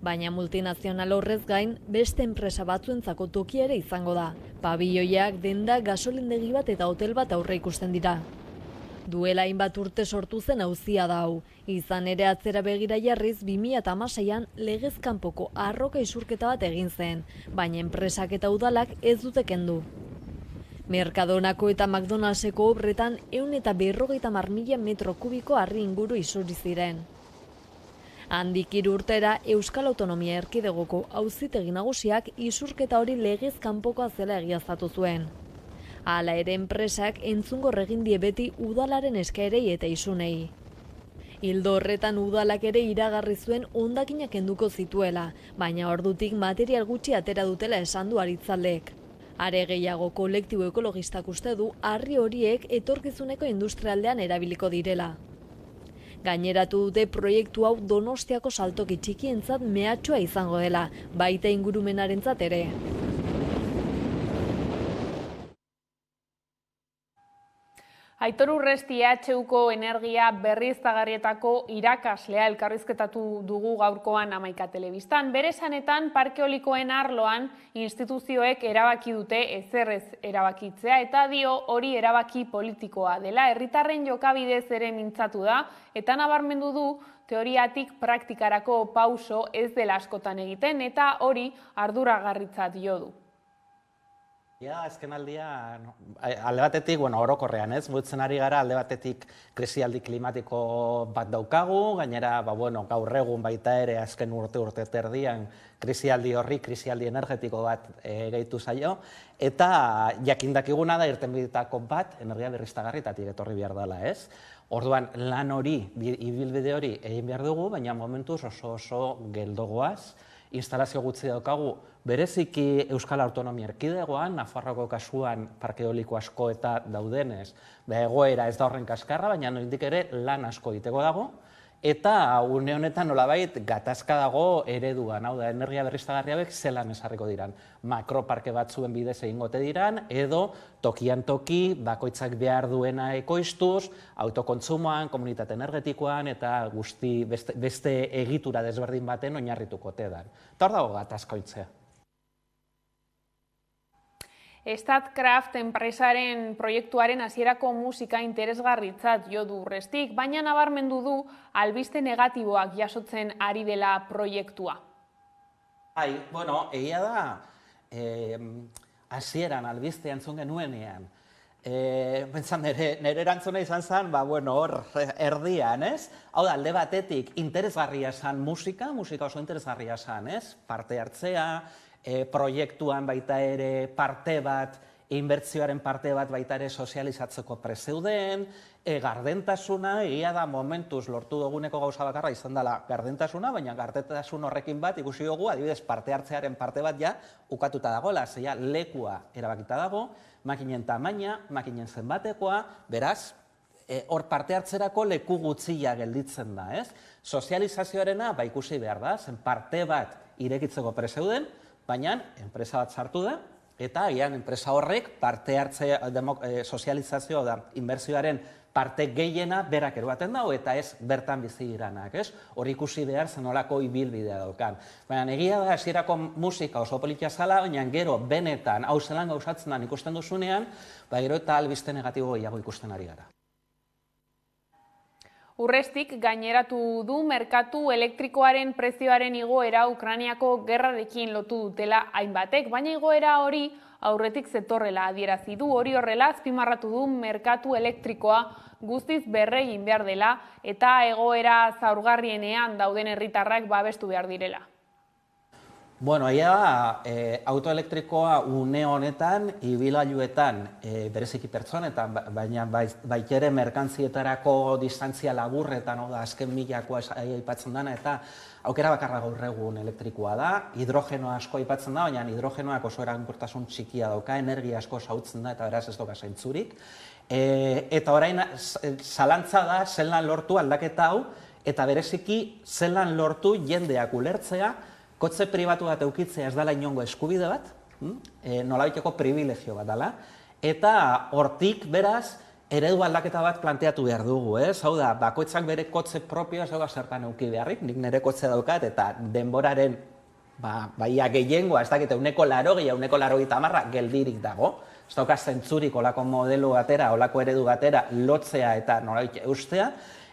Baina multinazional horrez gain, beste enpresa batzuentzako tokia ere izango da. Pabilloiak, denda, gasolindegi bat eta hotel bat aurre ikusten dira. Duela hainbat urte sortu zen auzia da hau. Izan ere atzera begira jarriz 2016an legez kanpoko arroka isurketa bat egin zen, baina enpresak eta udalak ez dute kendu. Mercadonako eta McDonaldseko obretan 150.000 metro kubiko harri inguru isuri ziren. Handik 3 urtera Euskal Autonomia Erkidegoko auzitegi nagusiak isurketa hori legez kanpokoa zela egiaztatu zuen. Hala ere enpresak entzungor egin die beti udalaren eskaerei eta isunei. Ildo horretan udalak ere iragarri zuen hondakinak kenduko zituela, baina ordutik material gutxi atera dutela esan du Aritzaldek. Are gehiago kolektibo ekologistak uste du harri horiek etorkizuneko industrialdean erabiliko direla. Gaineratu dute proiektu hau Donostiako saltoki txikientzat mehatxua izango dela, baita ingurumenarentzat ere.
Aitor Urresti EHUko energia berriztagarrietako irakaslea elkarrizketatu dugu gaurkoan Hamaika Telebistan. Bere esanetan parke eolikoen arloan instituzioek erabaki dute ezerrez erabakitzea eta dio hori erabaki politikoa dela. Herritarren jokabidez ere mintzatu da eta nabarmendu du teoriatik praktikarako pauso ez dela askotan egiten eta hori arduragarritzat jo du.
Ja, azken aldia, alde batetik, orokorrean ez, mugitzen ari gara, alde batetik krisialdi klimatiko bat daukagu, gainera, gaur egun baita ere azken urte terdian krisialdi horri, krisialdi energetiko bat gehitu zaio, eta jakindakiguna da irtenbidetako bat energia berriztagarrietatik etorri behar dela, ez? Orduan, lan hori, ibilbide hori egin behar dugu, baina momentuz oso geldogoaz, instalazio gutxi daukagu, bereziki Euskal Autonomia Erkidegoan, Nafarroako kasuan parke eoliko asko eta daudenez, egoera ez da horren kaskarra, baina noldik ere lan asko egiteko dago, eta une honetan nolabait gatazka dago ereduan, hau da, energia berriztagarriak zelan ezarriko diran. Makroparke batzuen bidez egingote diran, edo tokian toki, bakoitzak behar duena ekoiztuz, autokontsumoan, komunitate energetikoan, eta guzti beste egitura desberdin baten oinarritukote da. Eta hor dago gatazkoitzea.
Statkraft enpresaren proiektuaren hasierako musika interesgarritzat jo du Urrestik, baina nabarmendu du albiste negatiboak jasotzen ari dela proiektua.
Egia da, hasieran albiste entzun genuenean, Nire erantzuna izan zen, hor erdian, ez? Hau da, alde batetik interesgarria zen musika oso interesgarria zen, ez? Parte hartzea, proiektuan baita ere parte bat, inbertzioaren parte bat baita ere sozializatzeko prezeuden, gardentasuna, egia da momentuz lortu duguneko gauza bakarra izan dela gardentasuna, baina gardentasun horrekin bat ikusi dugu, adibidez parte hartzearen parte bat ja ukatuta dagoela, zeia lekua erabakita dago, makinen tamaina, makinen zenbatekoa, beraz, hor parte hartzerako leku gutzia gelditzen da, ez? Sozializazioarena, ikusi behar da, zen parte bat irekitzeko prezeuden, baina enpresa bat sartu da, eta agian enpresa horrek parte hartze sozializazio da inbertsioaren parte gehiena berak eroaten dago eta ez bertan bizi diranak, ez? Hor ikusi behar zenolako ibilbidea daukan. Baina egia da hasierako musika oso politia zala, baina gero benetan hau zelan gauzatzen da ikusten duzunean, gero eta albiste negatibo gehiago ikusten ari gara.
Urrestik gaineratu du merkatu elektrikoaren prezioaren igoera Ukrainiako gerrarekin lotu dutela hainbatek, baina igoera hori aurretik zetorrela adierazi du. Hori horrela azpimarratu du merkatu elektrikoa guztiz berregin behar dela eta egoera zaurgarrienean dauden herritarrak babestu behar direla.
Bueno, autoelektrikoa une honetan, ibilgailuetan, bereziki pertsonetan, baina baitere merkantzietarako distantzia laburretan, azken milakoa aipatzen dana, eta aukera bakarra gaur egun elektrikoa da, hidrogenoa asko aipatzen da, baina hidrogenoak oso eraginkortasun txikia dauka, energia asko sautzen da, eta beraz ez doka zaintzurik. Eta orain, zalantza da, zelan lortu aldaketa hau, eta bereziki zelan lortu jendeak ulertzea, kotze pribatu bat eukitzea ez dela inongo eskubide bat, nolabaiteko privilegio bat dela, eta hortik beraz eredu aldaketa bat planteatu behar dugu, ez? Hau da, bakoitzak bere kotze propioa ez dauka zertan euki beharrik, nik nire kotze daukat eta denboraren baia gehiengoa, ez dakite, uneko 80 geldirik dago, ez dauka zentzurik olako modelo batera, olako eredu batera lotzea eta nolabait eustea,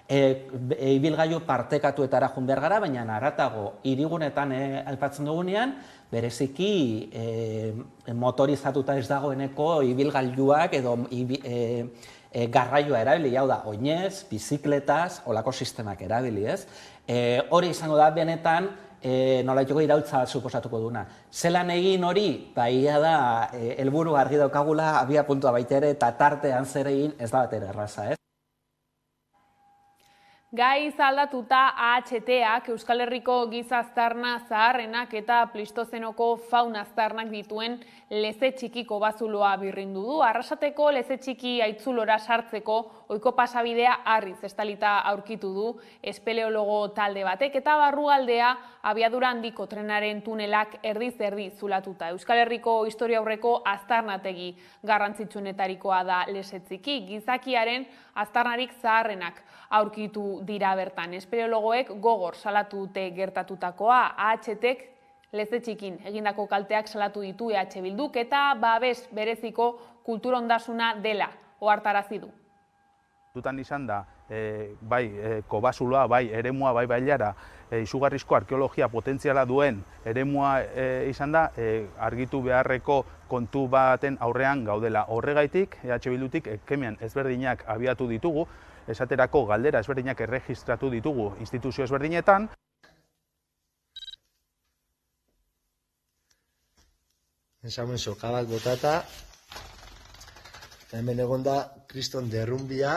ibilgailu partekatuetara joan behar gara, baina haratago hirigunetan aipatzen dugunean, bereziki motorizatuta ez dagoeneko ibilgailuak edo garraioa erabili, hau da, oinez, bizikletaz, olako sistemak erabili, ez? Hori izango da benetan, nolaiteko iraultza bat suposatuko duna. Zelan egin hori, ia da, helburu argi daukagula, abia puntua baita ere, eta tartean zer egin ez da bat ere erraza, ez?
Gaiz aldatuta AHT-ak Euskal Herriko giza aztarna zaharrenak eta Plistozenoko fauna aztarnak dituen leze txikiko bazuloa birrindu du. Arrasateko leze txiki aitzulora sartzeko ohiko pasabidea harriz estalita aurkitu du espeleologo talde batek eta barrualdea abiadura handiko trenaren tunelak erdiz erdi zulatuta. Euskal Herriko historia aurreko aztarnategi garrantzitsuenetarikoa da leze txiki, gizakiaren aztarnarik zaharrenak aurkitu dira bertan. Espeleologoek gogor salatu dute gertatutakoa, AHT-ek leze txikin egindako kalteak salatu ditu EH Bilduk eta babes bereziko kulturondasuna dela ohartarazi du.
Dutan izan da, bai kobasuloa, bai eremua, bai bailara, izugarrizko arkeologia potentziala duen eremua izan da, argitu beharreko kontu baten aurrean gaudela. Horregaitik, EH Bildutik ekimen ezberdinak abiatu ditugu, esaterako galdera ezberdinak erregistratu ditugu instituzio ezberdinetan.
Ezamen soka bat botata, hemen egon da kriston derrumbia.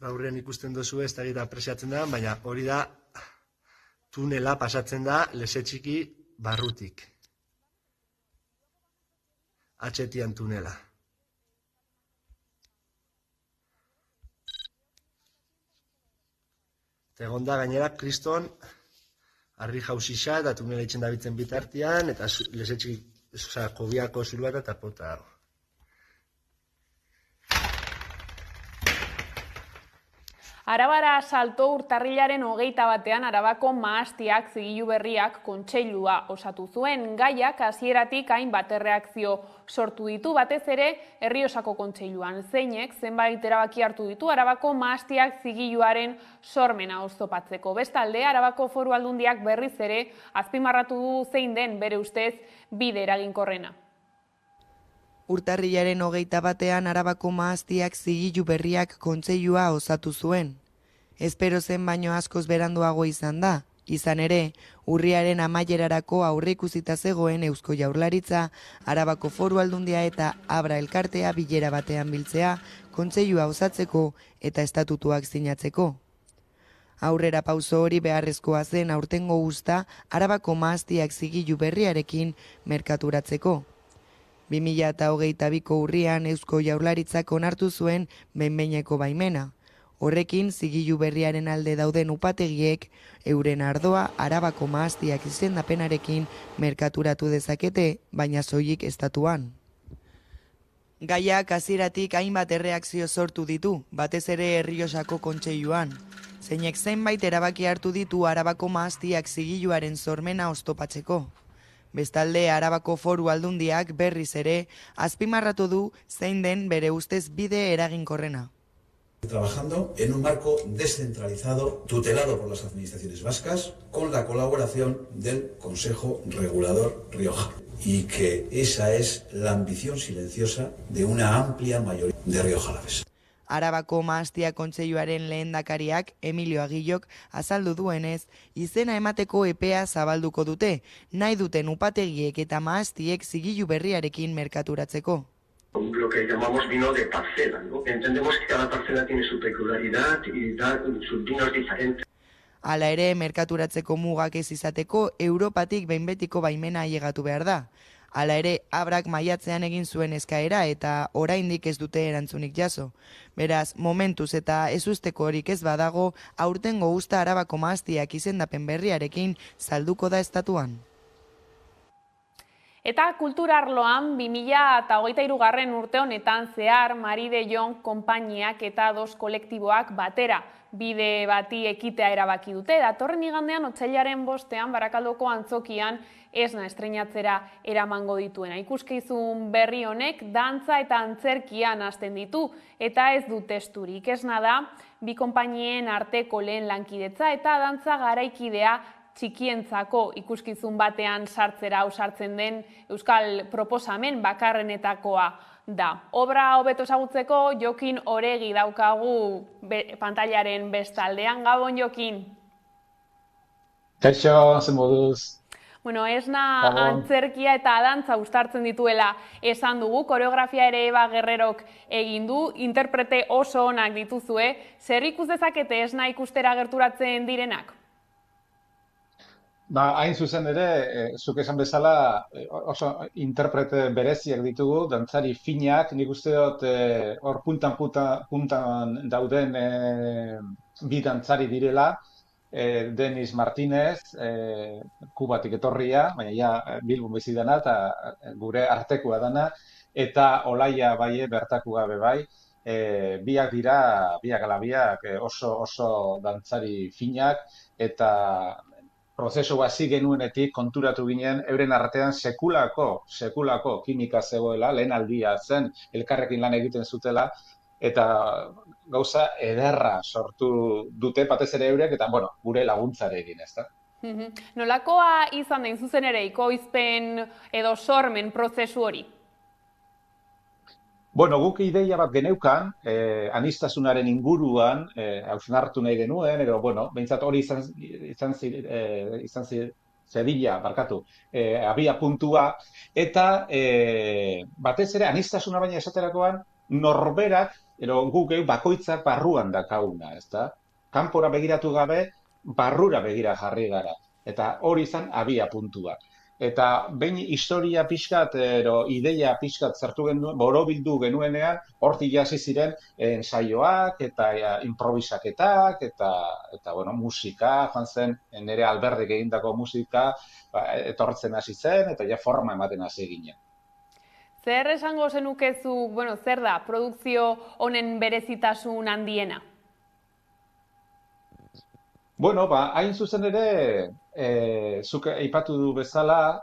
Aurrean ikusten duzu ez da apresiatzen da, baina hori da tunela pasatzen da leze txiki barrutik. Atxetian tunela. Egon da gainera kriston harri jauzisa eta tunela itxen dabitzen bitartian eta leze txiki, kobiako zulu bat eta pota dago.
Arabara salto urtarrilaren 21 Arabako mahastiak zigilu berriak kontseilua osatu zuen. Gaiak hasieratik hainbat erreakzio sortu ditu, batez ere Errioxako kontseiluan. Zeinek zenbait erabaki hartu ditu Arabako mahastiak zigiluaren sormena oztopatzeko. Bestalde, Arabako Foru Aldundiak berriz ere azpimarratu du zein den bere ustez bide eraginkorrena.
Urtarrilaren 21 Arabako Mahastiak Zigilu Berriak kontseilua osatu zuen. Espero zen baino askoz beranduago izan da. Izan ere, urriaren amaierarako aurreikusita zegoen Eusko Jaurlaritza, Arabako Foru Aldundia eta Abra elkartea bilera batean biltzea, kontseilua osatzeko eta estatutuak sinatzeko. Aurrera pauso hori beharrezkoa zen aurtengo uzta Arabako Mahastiak Zigilu Berriarekin merkaturatzeko. 2022ko urrian Eusko Jaurlaritzak onartu zuen behin-behineko baimena. Horrekin, Zigilu Berriaren alde dauden upategiek euren ardoa Arabako Mahastiak izendapenarekin merkaturatu dezakete, baina soilik estatuan. Gaiak hasieratik hainbat erreakzio sortu ditu, batez ere Errioxako kontseiluan. Zeinek zenbait erabaki hartu ditu Arabako Mahastiak Zigiluaren sormena oztopatzeko. Bestalde, Arabako Foru Aldundiak berriz ere azpimarratu du zein den bere ustez bide eraginkorrena.
Trabajando en un marco descentralizado, tutelado por las administraciones vascas, con la colaboración del Consejo Regulador Rioja. Y que esa es la ambición silenciosa de una amplia mayoría de riojalavesa.
Arabako Mahastia Kontseiluaren lehendakariak, Emilio Agillok, azaldu duenez, izena emateko epea zabalduko dute, nahi duten upategiek eta mahastiek Zigilu Berriarekin merkaturatzeko.
Lo que llamamos vino de parcela, ¿no? Entendemos que cada parcela tiene su peculiaridad y da sus vinos diferentes.
Hala ere, merkaturatzeko mugak ez izateko, Europatik behin betiko baimena ailegatu behar da. Hala ere, Abrak maiatzean egin zuen eskaera eta oraindik ez dute erantzunik jaso. Beraz, momentuz eta ezusteko horik ez badago, aurtengo uzta Arabako Mahastiak izendapen berriarekin salduko da estatuan.
Eta kulturarloan 2023 urte honetan zehar Mari de Jon konpainiak eta 2 kolektiboak batera bide bati ekitea erabaki dute. Datorren igandean otsailaren 5ean Barakaldoko antzokian esna estreinatzera eramango dituena. Ikuskizun berri honek dantza eta antzerkian hasten ditu eta ez du testurik. Esna da bi konpainien arteko lehen lankidetza eta dantza garaikidea txikientzako ikuskizun batean sartzera ausartzen den euskal proposamen bakarrenetakoa da. Obra hobeto ezagutzeko Jokin Oregi daukagu pantailaren bestaldean. Gabon, Jokin.
Kaixo, zen moduz.
Bueno, esna antzerkia eta dantza uztartzen dituela esan dugu, koreografia ere Eba Guerrerok egin du, interprete oso onak dituzue. Zer ikus dezakete esna ikustera gerturatzen direnak?
Hain zuzen ere, zuk esan bezala oso interprete bereziak ditugu, dantzari finak, nik uste dut hor puntan dauden bi dantzari direla, Denis Martinez, Kubatik etorria, baina ja Bilbon bizi dana eta gure artekoa dana, eta Olaia Baie bertako gabe bai, biak dira, biak ala biak oso dantzari finak, eta prozesu hasi genuenetik konturatu ginen euren artean sekulako kimika zegoela, lehen aldia zen elkarrekin lan egiten zutela, eta gauza ederra sortu dute batez ere eurek, eta gure laguntzarekin, ezta?
Nolakoa izan den zuzen ere ikoizpen edo sormen prozesu hori?
Guk ideia bat geneukan, aniztasunaren inguruan, hausnartu nahi genuen, edo, behintzat hori izan zedila, abia puntua, eta batez ere aniztasuna baina esaterakoan, norberak, edo guk bakoitzak barruan dakaguna, ezta? Kanpora begiratu gabe, barrura begira jarri gara, eta hori izan abia puntua. Eta behin historia pixkat, ideia pixkat zertu genuen, borobildu genuenean, hortik hasi ziren ensaioak eta improvisaketak, eta musika, joan zen, nire Alberdik egindako musika, etortzen hasi zen, eta ja forma ematen hasi ginen.
Zer esango zenukezu, zer da, produkzio honen berezitasun handiena?
Hain zuzen ere, zuk aipatu du bezala,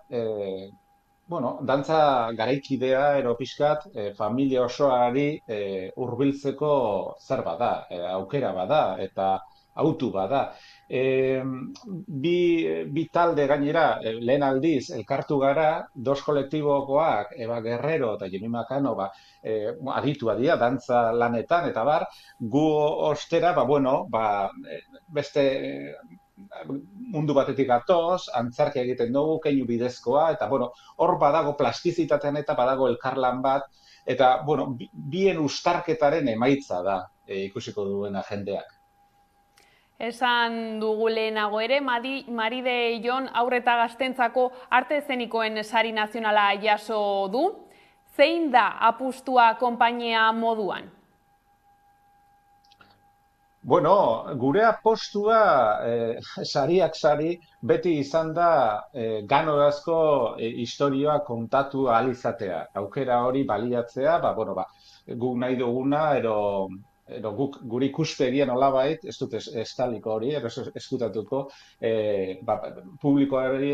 dantza garaikidea ero pixkat, familia osoari hurbiltzeko zer bada, aukera bada, eta autu bada. Bi talde gainera, lehen aldiz, elkartu gara, dos kolektibokoak, Eba Guerrero eta Jemima Kano, aditua dira, dantza lanetan, eta gu ostera, beste mundu batetik gatoz, antzarki egiten dugu, keinu bidezkoa, eta hor badago plastizitatean eta badago elkarlan bat, eta bien ustarketaren emaitza da ikusiko duena jendeak.
Esan dugu lehenago ere, Maride Jon haur eta gaztentzako arte eszenikoen sari nazionala jaso du. Zein da apustua konpainia moduan?
Gure apostua sariak sari beti izan da ganorazko historioa kontatu ahal izatea. Aukera hori baliatzea, guk nahi duguna, edo gure ikuspegia nolabait, ez dut estaliko hori, eskutatuko, publikoari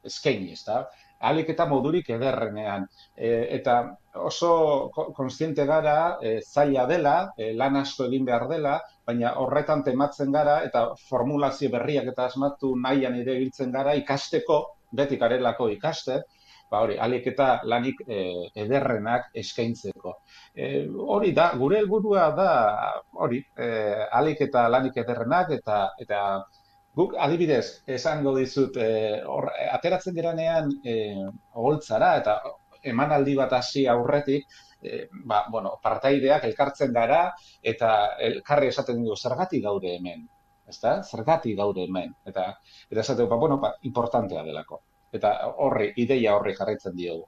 eskaini, ezta? Ahalik eta modurik ederrenean. Eta oso kontziente gara zaila dela, lan asko egin behar dela, baina horretan tematzen gara eta formulazio berriak eta asmatu nahian ere biltzen gara ikasteko, beti garelako ikasten, ahalik eta lanik ederrenak eskaintzeko. Hori da, gure helburua da, ahalik eta lanik ederrenak eta guk adibidez esango dizut, ateratzen geranean oholtzara eta emanaldi bat hasi aurretik, partaideak elkartzen gara eta elkarri esaten dugu zergatik gaude hemen, ezta? Zergatik gaude hemen, eta esaten dugu, importantea delako. Eta ideia horri jarraitzen diogu.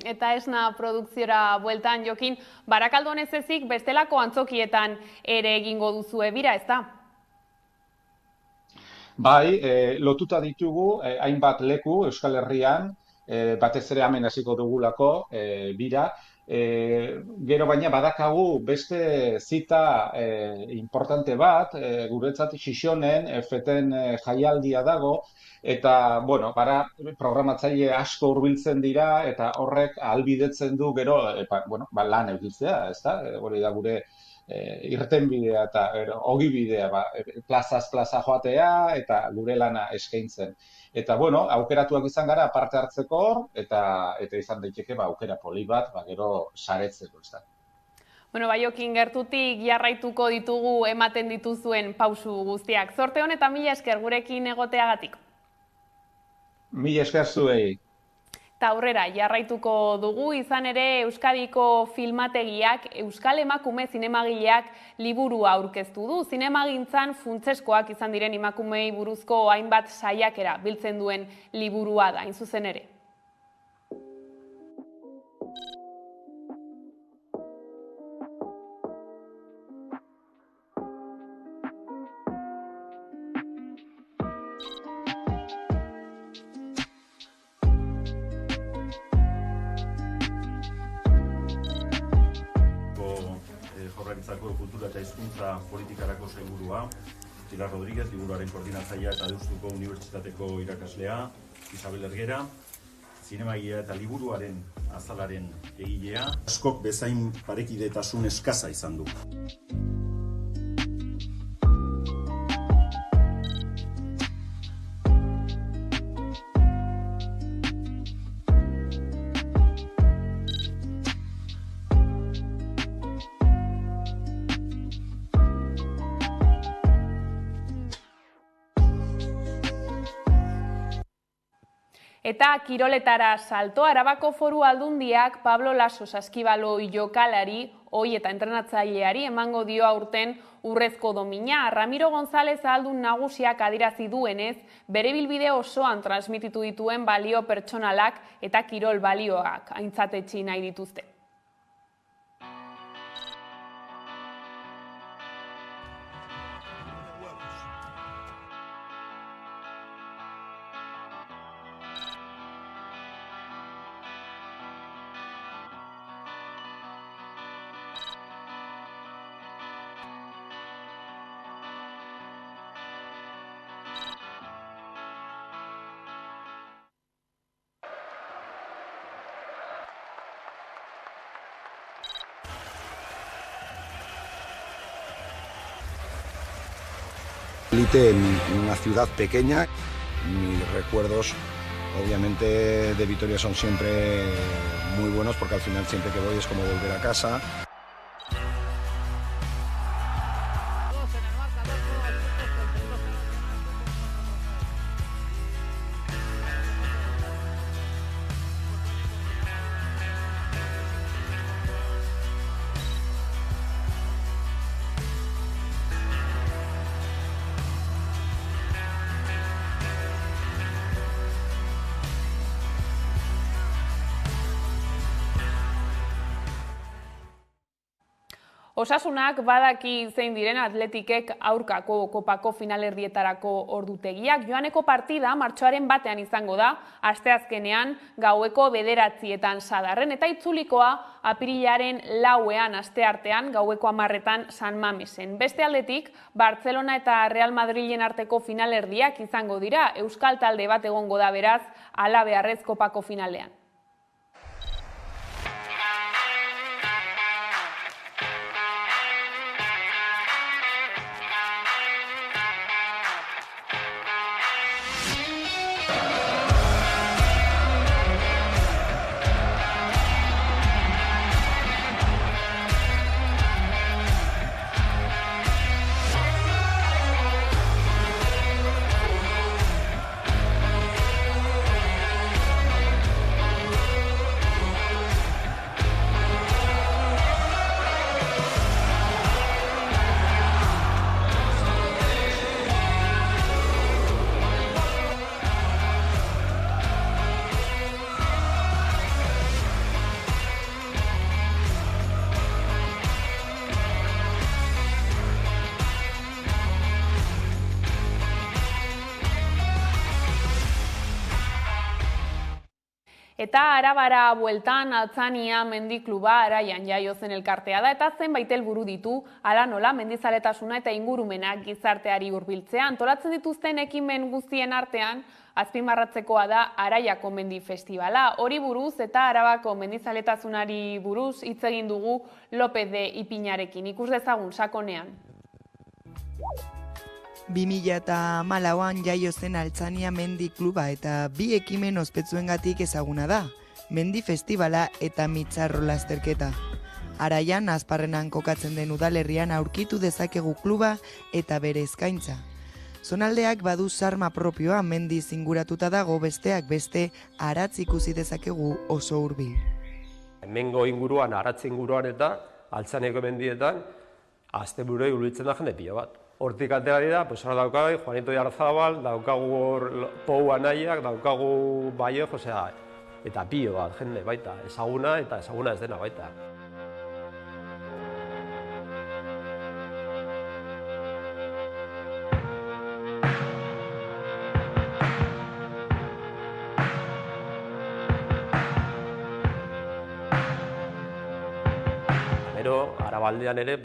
Eta esna produkziora bueltan, Jokin, Barakaldon ez ezik bestelako antzokietan ere egingo duzue bira, ezta?
Bai, lotuta ditugu hainbat leku Euskal Herrian, batez ere hemen hasiko dugulako bira, gero baina badakagu beste zita importante bat, guretzat Xixonen, feten jaialdia dago, eta, programatzaile asko hurbiltzen dira, eta horrek ahalbidetzen du gero, lan eukitzea, ezta? Hori da gure irtenbidea eta ogibidea, plazaz plaza joatea, eta gure lana eskaintzen. Eta, aukeratuak izan gara parte hartzeko hor, eta izan daiteke aukera poli bat, gero saretzeko, ez da.
Jokin, gertutik jarraituko ditugu ematen dituzuen pausu guztiak. Zorte hon eta mila esker gurekin egoteagatik.
Mila esker zuei.
Eta aurrera jarraituko dugu, izan ere Euskadiko filmategiak, Euskal Emakume zinemagileak liburua aurkeztu du. Zinemagintzan funtseskoak izan diren emakumei buruzko hainbat saiakera biltzen duen liburua da, hain zuzen ere.
Kultura eta hizkuntza politikarako sailburua, Pilar Rodríguez, liburuaren koordinatzailea eta Deustuko Unibertsitateko irakaslea, Isabel Ergera, zinemagilea eta liburuaren azalaren egilea. Askok bezain parekidetasun eskasa izan du.
Eta kiroletara salto, Arabako Foru Aldundiak Pablo Laso Saskibaloi jokalari, ohi eta entrenatzaileari emango dio aurten urrezko domina. Ramiro González ahaldun nagusiak adirazi duenez, bere bilbide osoan transmititu dituen balio pertsonalak eta kirol balioak aintzatetsi nahi dituzte.
Elite en una ciudad pequeña. Mis recuerdos, obviamente, de Vitoria son siempre muy buenos porque al final siempre que voy es como volver a casa.
Osasunak badaki zein diren Atletikek aurkako kopako finalerdietarako ordutegiak. Joaneko partida martxoaren 1 izango da, asteazkenean gaueko 9:00 Sadarren eta itzulikoa apirilaren 4 asteartean gaueko 10:00 San Mamesen. Beste aldetik, Bartzelona eta Real Madrilen arteko finalerdiak izango dira, euskal talde bat egongo da beraz, halabeharrez kopako finalean. Eta Arabara bueltan Altzania mendikluba Araian jaio zen elkartea da eta zenbait helburu ditu hala nola mendizaletasuna eta ingurumenak gizarteari hurbiltzea. Antolatzen dituzten ekimen guztien artean azpimarratzekoa da Araiako Mendi Festivala. Hori buruz eta Arabako mendizaletasunari buruz hitz egin dugu López de Ipinarekin. Ikus dezagun sakonean.
2014an jaio zen Altzania Mendi Kluba eta bi ekimen ospetsuengatik ezaguna da, Mendi Festivala eta Mitzarro lasterketa. Araian, Azparrenan kokatzen den udalerrian aurkitu dezakegu kluba eta bere eskaintza. Zonaldeak badu sarma propioa mendiz inguratuta dago, besteak beste aratz ikusi dezakegu oso hurbil.
Hemengo inguruan, aratz inguruan eta Altzaniako mendietan asteburoi hurbiltzen da jende pilo bat. Hortik atera dira, hor daukagu Juanito Jarzabal, daukagu Pou Anaiak, daukagu Baio, eta pilo bat jende baita, ezaguna eta ezaguna ez dena baita. Gero, Arabaldean ere,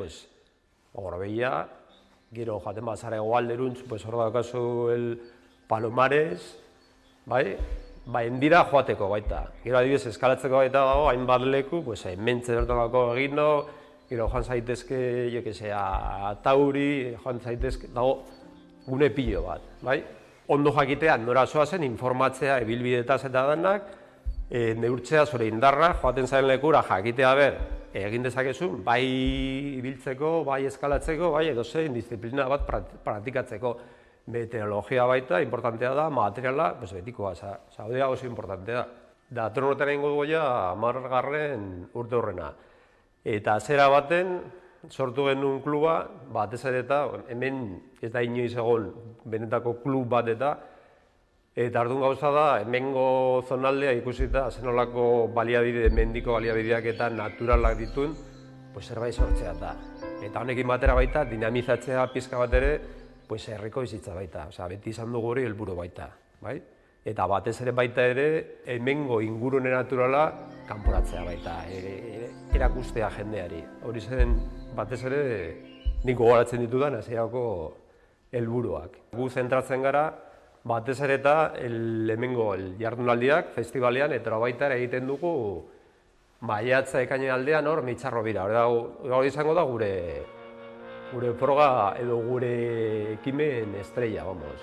Gorbeia, gero joaten bazara hegoalderuntz, hor daukazu el Palomares, bai? Endira joateko baita. Gero adibidez eskalatzeko baita dago, hainbat leku, hementze bertolako egino, gero joan zaitezke, Atauri, joan zaitezke, dago gune pilo bat, bai? Ondo jakitean nora zoazen, informatzea, ibilbidetaz eta denak, neurtzea zure indarra, joaten zaren lekura jakitea ber, egin dezakezun, bai ibiltzeko, bai eskalatzeko, bai edozein disiplina bat praktikatzeko. Meteorologia baita, importantea da, materiala, betikoa, hori da oso importantea. Datorren urtean egingo dugu ja 10. urte horrena. Eta zera baten, sortu genuen kluba, batez ere eta, hemen ez da inoiz egon benetako klub bat eta orduan gauza da, hemengo zonaldea ikusita, zenolako baliabide, mendiko baliabideak eta naturalak dituen, zerbait sortzea da. Eta honekin batera baita, dinamizatzea pizka bat ere, herriko bizitza baita, beti izan dugu hori helburu baita. Eta batez ere baita ere, hemengo ingurune naturala kanporatzea baita, erakustea jendeari. Hori zen batez ere, nik gogoratzen ditudan hasierako helburuak. Gu zentratzen gara, batez ere eta hemengo jardunaldiak, festivalean, eta baita ere egiten dugu maiatza ekainen aldean hor Mitzarro bira. Hori izango da gure gure froga edo gure ekimen estrella, vamos.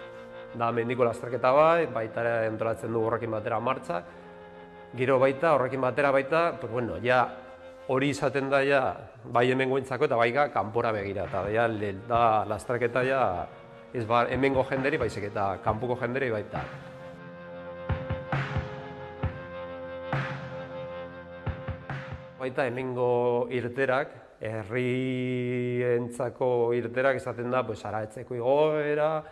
Da mendiko lasterketa baita ere antolatzen dugu horrekin batera martxak, gero baita, horrekin batera baita, pues bueno, ja hori izaten da ja, bai hemengoentzako eta bai kanpora begira, eta ja, da lasterketa ja, ez hemengo jenderi baizik eta kanpoko jenderi baita. Baita hemengo irterak, herrientzako irterak izaten da, pues, Araetzeko igoera,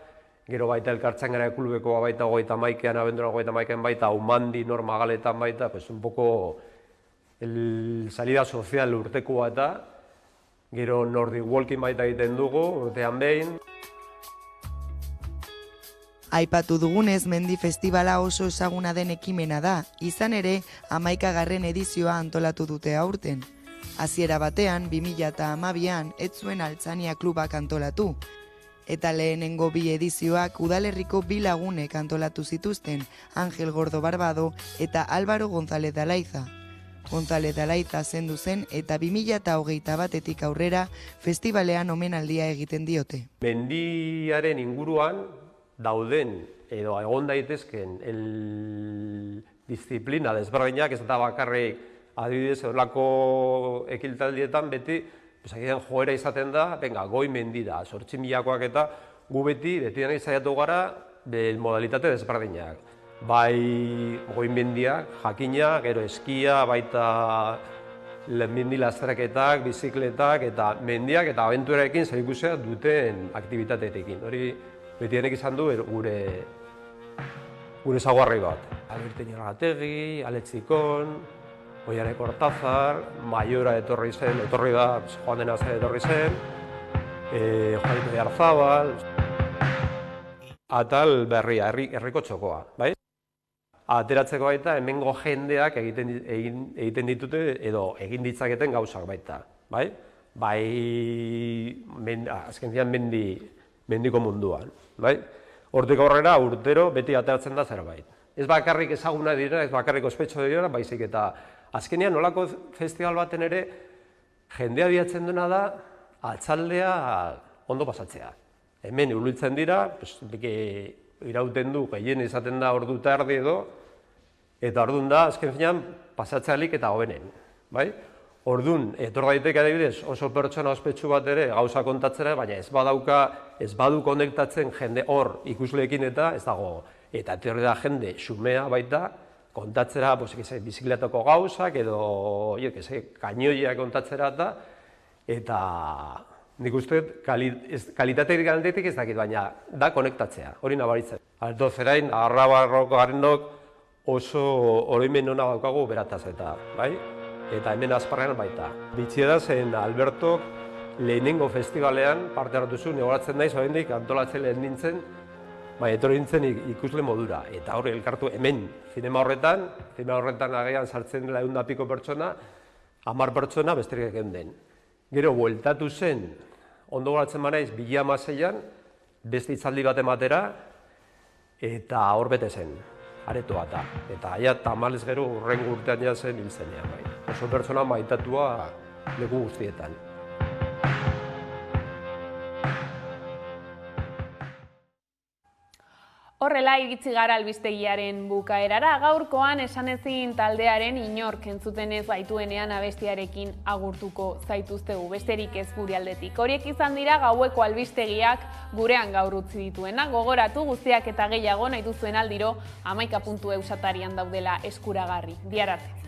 gero baita elkartzangara klubeko baita 31ean, abendura 31ean baita, Umandi Normagaletan baita, pues, un poco salida sozial urtekoa eta, gero Nordic Walking baita egiten dugu, urtean behin.
Aipatu dugunez, mendi festivala oso ezaguna den ekimena da, izan ere 11. edizioa antolatu dute aurten. Hasiera batean, 2012an, ez zuen Altzania klubak antolatu. Eta lehenengo 2 edizioak udalerriko 2 lagunek antolatu zituzten, Angel Gordo Barbado eta Álvaro González de Alaiza. González de Alaiza zendu zen eta 2021etik aurrera festivalean omenaldia egiten diote.
Mendiaren inguruan dauden edo egon daitezken disiplina desberdinak, ez da bakarrik adibidez horrelako ekiltaldietan beti joera izaten da, goi mendira, 8.000koak eta gu beti nahi saiatu gara modalitate desberdinak. Bai goi mendiak, jakina, gero eskia, baita mendi lasterketak, bizikletak eta mendiak eta abenturarekin zerikusia duten aktibitateekin. Hori beti izan du gure zaguarri bat. Alberte Ñarrategi, Aletzikon, Oiane Kortazar, Maiora etorri da, Juan de Nazar etorri zen, Juanito de Arzabal, atal berria, herriko txokoa, bai? Ateratzeko baita, hemengo jendeak egiten ditute edo egin ditzaketen gauzak baita, bai? Bai, azken zian mendiko munduan, bai? Hortik aurrera urtero beti ateratzen da zerbait. Ez bakarrik ezaguna dira, ez bakarrik ospetxo dira, baizik eta azkenean nolako festival baten ere jendea bilatzen duena da atzaldea ondo pasatzea. Hemen urbiltzen dira, irauten du, gehien izaten da ordu eta erdi edo, eta orduan da azken finean pasatzealik eta hobenen, bai? Orduan, etor daiteke adibidez oso pertsona ospetsu bat ere gauza kontatzera, baina ez badu konektatzen jende hor ikusleekin eta ez dago. Eta etorri da jende xumea baita kontatzera bizikletako gauzak edo kainoiak kontatzera eta nik uste kalitaterik aldetik ez dakit, baina da konektatzea, hori nabaritzen. Alto zerain, Arrabarroko Garendok oso oroimen hona daukagu berataz eta, bai? Eta hemen azparrean baita. Bitxia da zen Albertok lehenengo festivalean parte hartu zuen, egoratzen naiz, oraindik antolatzen lehen nintzen, bai, etorri nintzen ikusle modura. Eta hori elkartu hemen, zinema horretan agian sartzen dela 100 piko pertsona, 10 pertsona besterik egin den. Gero, bueltatu zen, ondo goratzen banaiz, 2016an, beste hitzaldi bat ematera, eta hor bete zen, aretoa eta. Eta aia tamalez gero urrengo urtean jazen hil zenean, bai. Oso pertsona maitatua leku guztietan.
Horrela iritsi gara albistegiaren bukaerara, gaurkoan esanezin taldearen inork entzuten ez gaituenean abestiarekin agurtuko zaituztegu, besterik ez gure aldetik. Horiek izan dira gaueko albistegiak gurean gaur utzi dituena, gogoratu guztiak eta gehiago nahi duzuen aldiro 11.eu satarian daudela eskuragarri. Bihar arte.